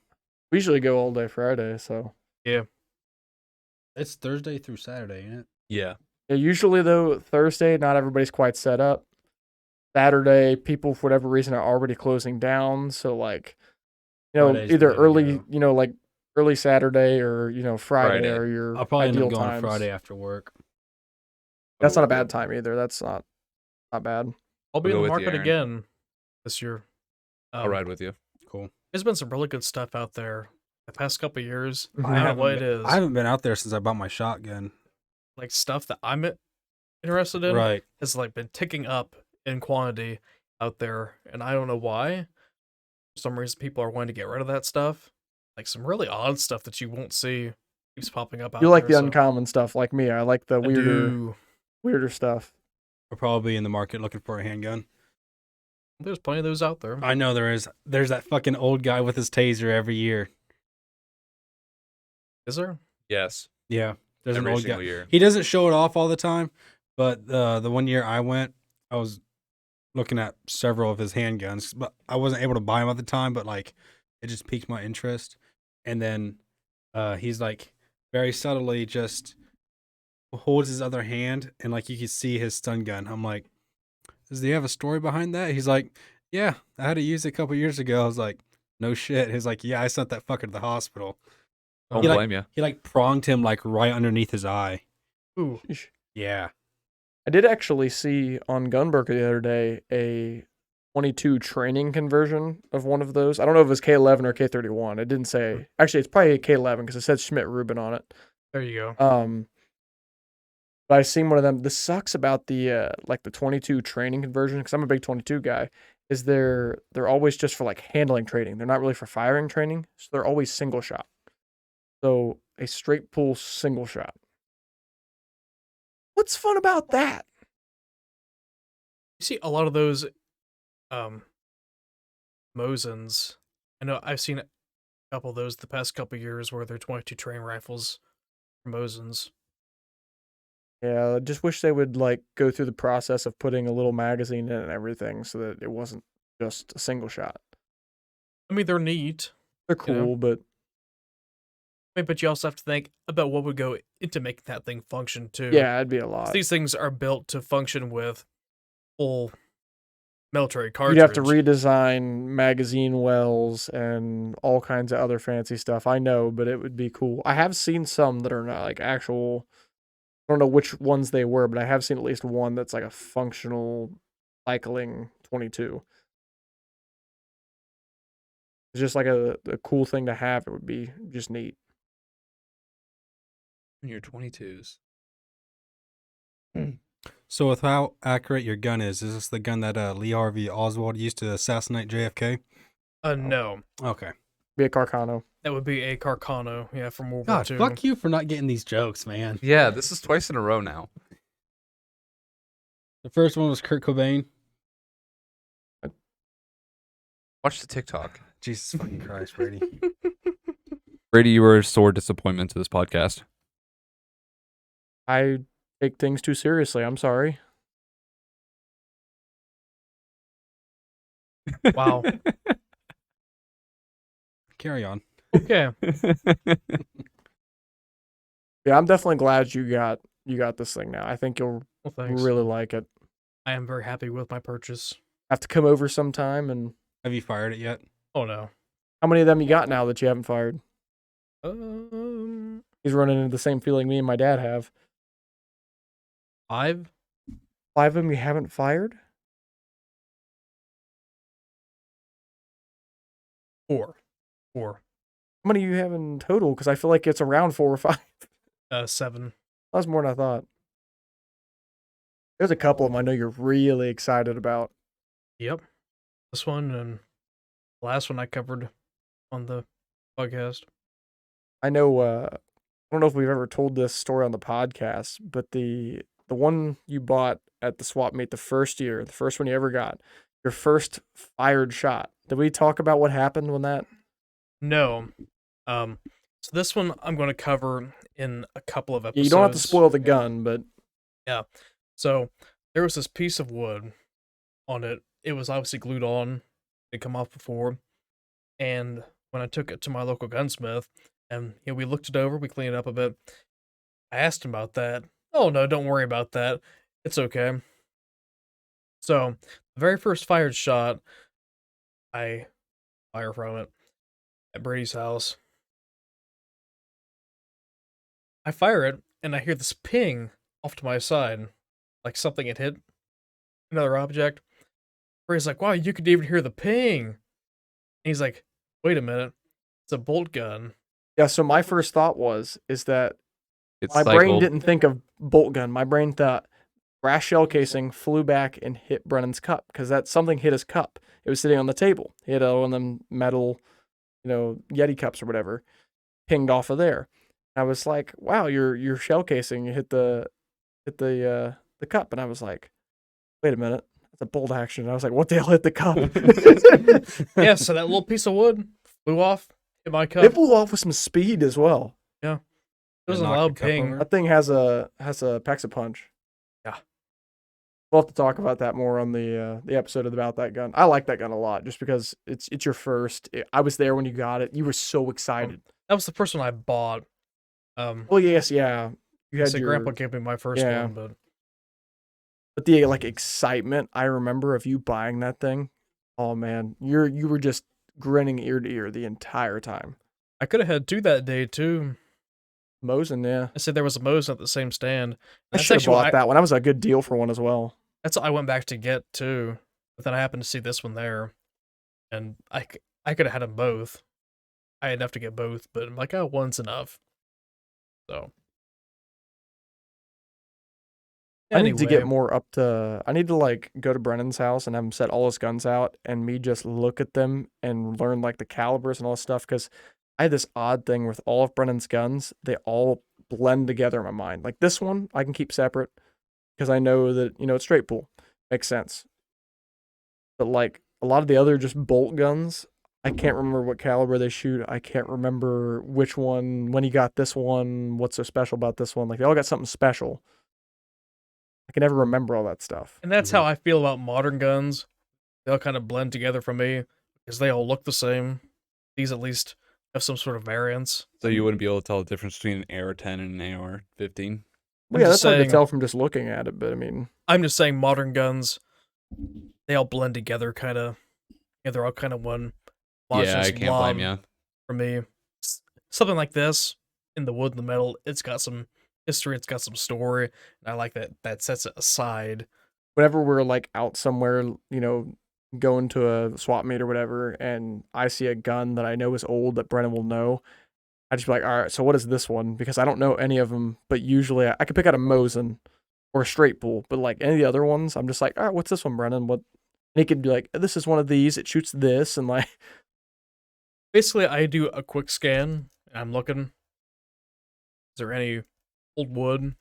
We usually go all day Friday, so. Yeah. It's Thursday through Saturday, ain't it? Yeah. Yeah, usually, though, Thursday, not everybody's quite set up. Saturday, people, for whatever reason, are already closing down. So, like, Friday's either the way to early, go. like early Saturday or, Friday, Friday. are your I'll probably end ideal up going times. Friday after work. That's not a bad time either. That's not bad. I'll be I'll in go the with you, market Aaron. again this year. I'll ride with you. Cool. There's been some really good stuff out there the past couple of years. Mhm. I don't know what it is. I haven't been out there since I bought my shotgun. Like stuff that I'm interested in Right. has like been ticking up in quantity out there, and I don't know why. For some reason, people are wanting to get rid of that stuff. Like some really odd stuff that you won't see keeps popping up out You like there. the uncommon stuff, like me. I like the I weirder do. stuff. I'll probably be in the market looking for a handgun. There's plenty of those out there. I know there is. There's that fucking old guy with his taser every year. Is there? Yes. Yeah. There's Every an old single guy. year. He doesn't show it off all the time, but the one year I went, I was looking at several of his handguns, but I wasn't able to buy them at the time, but like it just piqued my interest. And then he's like very subtly just holds his other hand and like you can see his stun gun. I'm like, does he have a story behind that? He's like, yeah, I had to use it a couple years ago. I was like, no shit. He's like, yeah, I sent that fucker to the hospital. Don't He, like- blame you. He like pronged him like right underneath his eye. Ooh. Yeah. I did actually see on Gunbroker the other day a 22 training conversion of one of those. I don't know if it was K11 or K31. It didn't say. Actually, it's probably K11 because it said Schmidt Rubin on it. There you go. But I seen one of them. This sucks about the like the 22 training conversion, because I'm a big 22 guy. Is they're always just for like handling training. They're not really for firing training. So they're always single shot. So a straight pull single shot. What's fun about that? You see a lot of those Mosins. I know I've seen a couple of those the past couple of years where they're 22 train rifles for Mosins. Yeah, I just wish they would like go through the process of putting a little magazine in and everything so that it wasn't just a single shot. I mean, they're neat. They're You know? cool, but I mean, but you also have to think about what would go into making that thing function too. yeah, it'd be a 'Cause lot. these things are built to function with full military cartridge. You'd have to redesign magazine wells and all kinds of other fancy stuff. I know, but it would be cool. I have seen some that are not like actual. I don't know which ones they were, but I have seen at least one that's like a functional cycling 22. It's just like a cool thing to have. It would be just neat. In your 22s. So with how accurate your gun is this the gun that Lee Harvey Oswald used to assassinate JFK? No, Okay. Be a Carcano. that would be a Carcano, yeah, from World War God, II. fuck you for not getting these jokes, man. Yeah, this is twice in a row now. The first one was Kurt Cobain. Watch the TikTok. Jesus fucking Christ, Brady. Brady, you were a sore disappointment to this podcast. I take things too seriously. I'm sorry. Wow. Carry on. Okay. Yeah, I'm definitely glad you got this thing now. I think you'll Well, thanks. really like it. I am very happy with my purchase. Have to come over sometime. And Have you fired it yet? Oh no. how many of them you got now that you haven't fired? Um, He's running into the same feeling me and my dad have. 5. 5 of them you haven't fired? 4. 4. How many you have in total? Because I feel like it's around 4 or 5. 7. That's more than I thought. There's a couple of them I know you're really excited about. Yep. This one and the last one I covered on the podcast. I know. I don't know if we've ever told this story on the podcast, but the one you bought at the swap meet the first year, the first one you ever got, your first fired shot. Did we talk about what happened when that? No. So this one I'm going to cover in a couple of Yeah, episodes. you don't have to spoil the gun, but So there was this piece of wood on it. It was obviously glued on. It come off before. And when I took it to my local gunsmith and we looked it over, we cleaned it up a bit. I asked him about that. Oh no, don't worry about that. It's okay. So the very first fired shot, I fire from it at Brady's house. I fire it and I hear this ping off to my side, like something had hit another object. Brady's like, wow, you could even hear the ping. And he's like, wait a minute, it's a bolt gun. yeah. So my first thought is that It's my brain cycled. didn't think of bolt gun. My brain thought brass shell casing flew back and hit Brennan's cup because that something hit his cup. It was sitting on the table. He had one of them metal, Yeti cups or whatever, pinged off of there. I was like, wow, your shell casing hit the cup, and I was like, wait a minute, that's a bolt action. And I was like, what the hell hit the cup? Yeah, so that little piece of wood flew off, hit my cup. It blew off with some speed as well. It was a knocked loud the cup ping. over? That thing has a packs a punch. Yeah. We'll have to talk about that more on the episode about that gun. I like that gun a lot just because it's your first. I was there when you got it. You were so excited. That was the first one I bought. Well, yes, yeah. You had So your Grandpa gave me my first yeah. one, but the excitement I remember of you buying that thing. Oh man, you were just grinning ear to ear the entire time. I could have had 2 that day too. Mosin, yeah. I said there was a Mosin at the same stand. I That's should have actually what bought that one. That was a good deal for one as well. That's what I went back to get too. But then I happened to see this one there, and I could have had them both. I had enough to get both, but I'm like, oh, one's enough. So I need to get anyway, more up to. I need to like go to Brennan's house and have him set all his guns out, and me just look at them and learn like the calibers and all this stuff. Because I had this odd thing with all of Brennan's guns; they all blend together in my mind. Like this one, I can keep separate because I know that it's straight pull, makes sense. But like a lot of the other just bolt guns, I can't remember what caliber they shoot. I can't remember which one when he got this one. What's so special about this one? Like they all got something special. I can never remember all that stuff. and that's how I feel about modern guns. They all kind of blend together for me because they all look the same. These at least have some sort of variance. So you wouldn't be able to tell the difference between an AR-10 and an AR-15? Well, yeah, just that's hard to saying- tell from just looking at it. But I mean, I'm just saying modern guns, they all blend together, kind of. Yeah, they're all kind of one. Yeah, I can't blame you. For me, something like this in the wood and the metal, it's got some history, it's got some story, and I like that sets it aside. whenever we're like out somewhere, going to a swap meet or whatever, and I see a gun that I know is old that Brennan will know, I just be like, all right, so what is this one? Because I don't know any of them, but usually I could pick out a Mosin or a straight pull, but like any of the other ones, I'm just like, all right, what's this one, Brennan? What? And he could be like, this is one of these. It shoots this, and like, Basically, I do a quick scan. And I'm looking. Is there any old wood?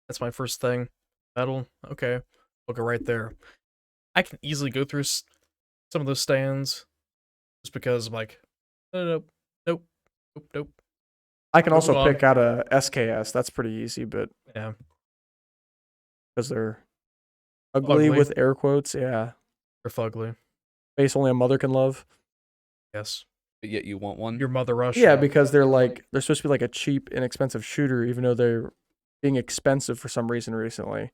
That's my first thing. Metal. Okay, look right there. I can easily go through some of those stands, just because I'm like, nope, nope, nope, nope. I can also Hold on. pick out a SKS. That's pretty easy, but Yeah, because they're ugly Ugly. with air quotes, yeah, they're fugly. face only a mother can love. Yes, But yet you want one? your mother rush. Yeah, because they're supposed to be like a cheap, inexpensive shooter, even though they're being expensive for some reason recently.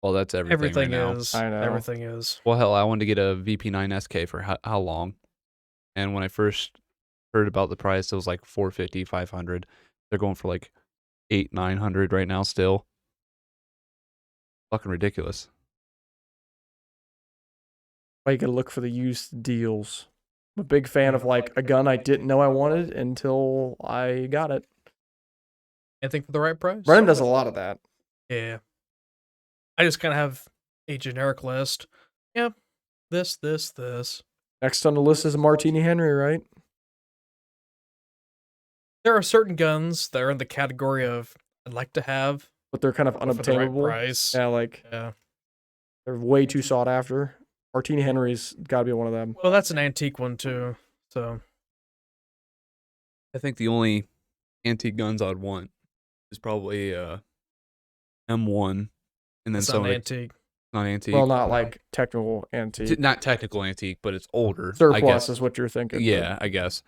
Well, that's everything, everything right now. is. I know. Everything is. Well, hell, I wanted to get a VP9 SK for how long? And when I first heard about the price, it was like 450, 500. They're going for like 800, 900 right now still. fucking ridiculous. Why you gotta look for the used deals. I'm a big fan of like a gun I didn't know I wanted until I got it. Anything for the right price? Brennan does a lot of that. Yeah. I just kind of have a generic list. Yep. This. Next on the list is a Martini Henry, right? There are certain guns that are in the category of I'd like to have, But they're kind of but for the right unobtainable. price. Yeah, like Yeah. they're way too sought after. Martini Henry's gotta be one of them. Well, that's an antique one too. So I think the only antique guns I'd want is probably M1, and then it's some not of an the antique. not antique. Well, not like technical antique. Not technical antique, but it's older. I Surplus guess. is what you're thinking. but- Yeah, I guess.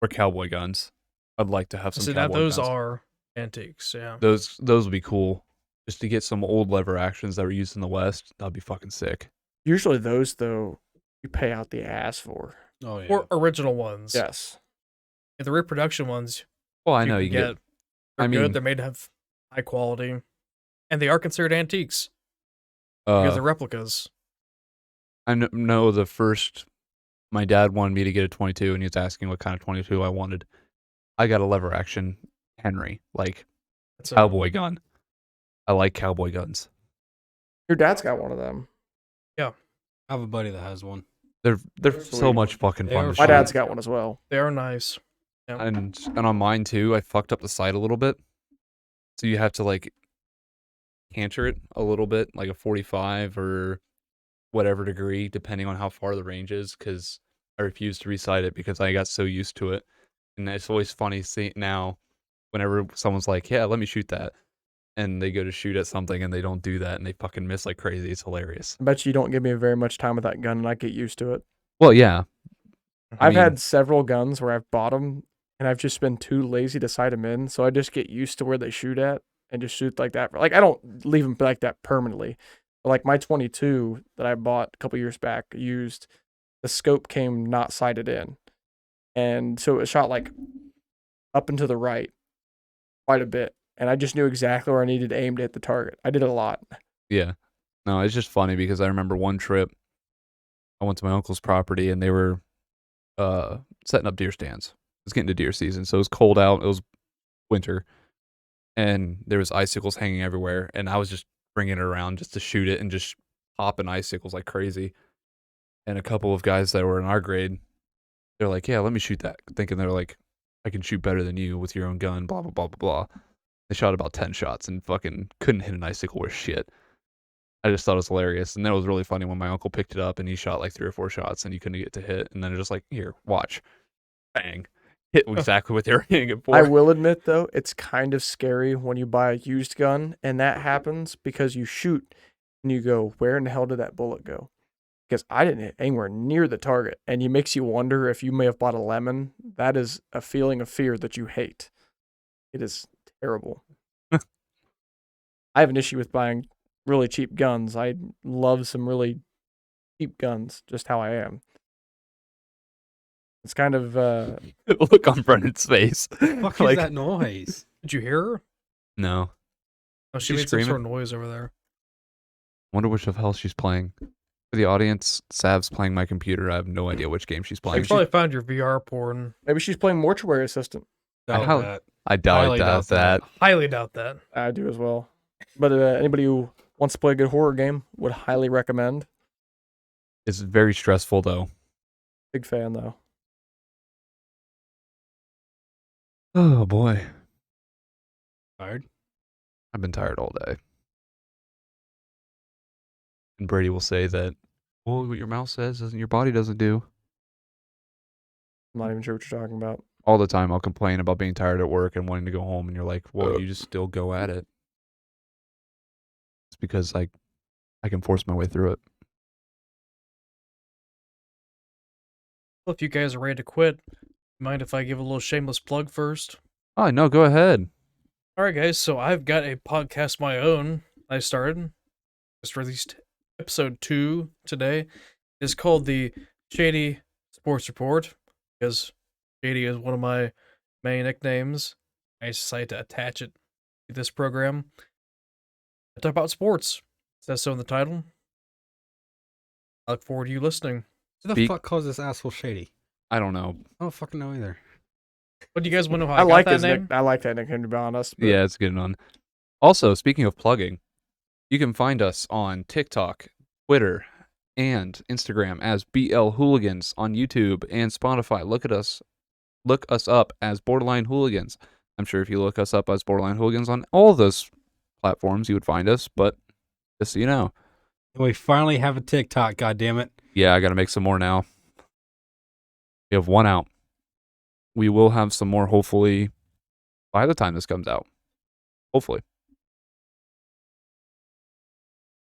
Or cowboy guns. I'd like to have some See, now cowboy those guns. are antiques. Yeah. Those would be cool. Just to get some old lever actions that were used in the West, that'd be fucking sick. Usually those though, you pay out the ass for. Oh yeah. Or original ones. Yes. And the reproduction ones. Well, I know you can can get. get. They're I good. mean, They're made to have high quality, and they are considered antiques because they're replicas. I know the first. My dad wanted me to get a 22, and he was asking what kind of 22 I wanted. I got a lever action Henry, like That's a- cowboy gun. I like cowboy guns. Your dad's got one of them. I have a buddy that has one. They're so Sweet. much fucking They fun. are to My shoot. dad's got one as well. They are nice. and on mine too, I fucked up the sight a little bit. So you have to like canter it a little bit, like a 45 or whatever degree, depending on how far the range is. Because I refuse to resight it because I got so used to it, and it's always funny seeing now, whenever someone's like, "Yeah, let me shoot that," and they go to shoot at something and they don't do that and they fucking miss like crazy. It's hilarious. I bet you don't give me very much time with that gun and I get used to it. Well, yeah. I I've mean, had several guns where I've bought them and I've just been too lazy to sight them in, so I just get used to where they shoot at and just shoot like that. Like I don't leave them like that permanently. But like my 22 that I bought a couple years back used, the scope came not sighted in, and so it shot like up and to the right quite a bit, and I just knew exactly where I needed to aim to hit the target. I did it a lot. yeah. No, it's just funny because I remember one trip I went to my uncle's property and they were setting up deer stands. It was getting to deer season, so it was cold out. It was winter, and there was icicles hanging everywhere. And I was just bringing it around just to shoot it and just popping icicles like crazy. And a couple of guys that were in our grade, they're like, "Yeah, let me shoot that," thinking they're like, "I can shoot better than you with your own gun." Blah blah blah blah blah. They shot about 10 shots and fucking couldn't hit an icicle worth shit. I just thought it was hilarious. And then it was really funny when my uncle picked it up and he shot like 3 or 4 shots and he couldn't get to hit. And then it just like, "Here, watch." Bang. Hit exactly what they were hitting it for. I will admit though, it's kind of scary when you buy a used gun and that happens because you shoot and you go, where in the hell did that bullet go? Because I didn't hit anywhere near the target, and it makes you wonder if you may have bought a lemon. That is a feeling of fear that you hate. It is terrible. I have an issue with buying really cheap guns. I love some really cheap guns, just how I am. It's kind of Look on Brennan's face. Fuck is that noise? Did you hear her? No. Oh, she She's made some sort screaming? of noise over there. Wonder which of hell she's playing. For the audience, Sav's playing my computer. I have no idea which game she's You playing. probably found your VR porn. maybe she's playing Mortuary Assistant. Doubt How- that. I doubt highly doubt that. Highly doubt that. I do as well. But anybody who wants to play a good horror game would highly recommend. It's very stressful though. Big fan though. Oh boy. Tired? I've been tired all day. And Brady will say that, well, what your mouth says doesn't your body doesn't do. I'm not even sure what you're talking about. All the time I'll complain about being tired at work and wanting to go home, and you're like, well, you just still go at it. It's because I can force my way through it. Well, if you guys are ready to quit, mind if I give a little shameless plug first? Oh no, go ahead. All right, guys. So I've got a podcast of my own. I started. Just released episode 2 today. It's called the Shady Sports Report because Shady is one of my main nicknames. I decided to attach it to this program. I talk about sports. Says so in the title. I look forward to you listening. Who the Speak- fuck calls this asshole Shady? I don't know. I don't fucking know either. But do you guys want to know how I I got like that his name? I like that nickname, to be honest. but- Yeah, it's a good one. Also, speaking of plugging, you can find us on TikTok, Twitter, and Instagram as BL Hooligans, on YouTube and Spotify. Look us up as Borderline Hooligans. I'm sure if you look us up as Borderline Hooligans on all those platforms, you would find us, but just so you know. And we finally have a TikTok, goddammit. Yeah, I got to make some more now. We have one out. We will have some more, hopefully, by the time this comes out. Hopefully.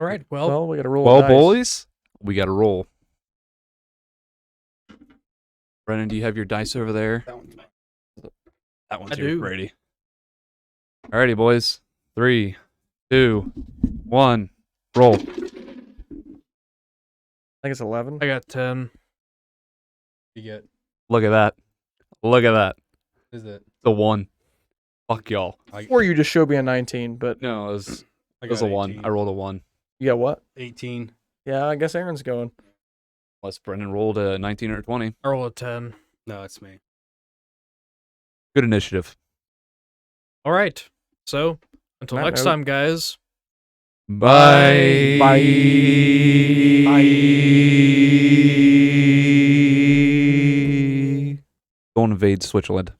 All right. Well, Well, we got to roll. Well, dice. boys, we got to roll. Brennan, do you have your dice over there? That one's I yours, do. Brady. Alrighty, boys. 3, 2, 1, roll. I think it's 11. I got 10. You get. Look at that. Look at that. Is it? The 1. Fuck y'all. Or you just showed me a 19, but No, it I was a 1. I rolled a 1. you got what? 18. Yeah, I guess Aaron's going. Unless Brennan rolled a 19 or 20. I roll a 10. No, it's me. Good initiative. All right. So until On that next note- time, guys. Bye. Bye. Go invade Switzerland.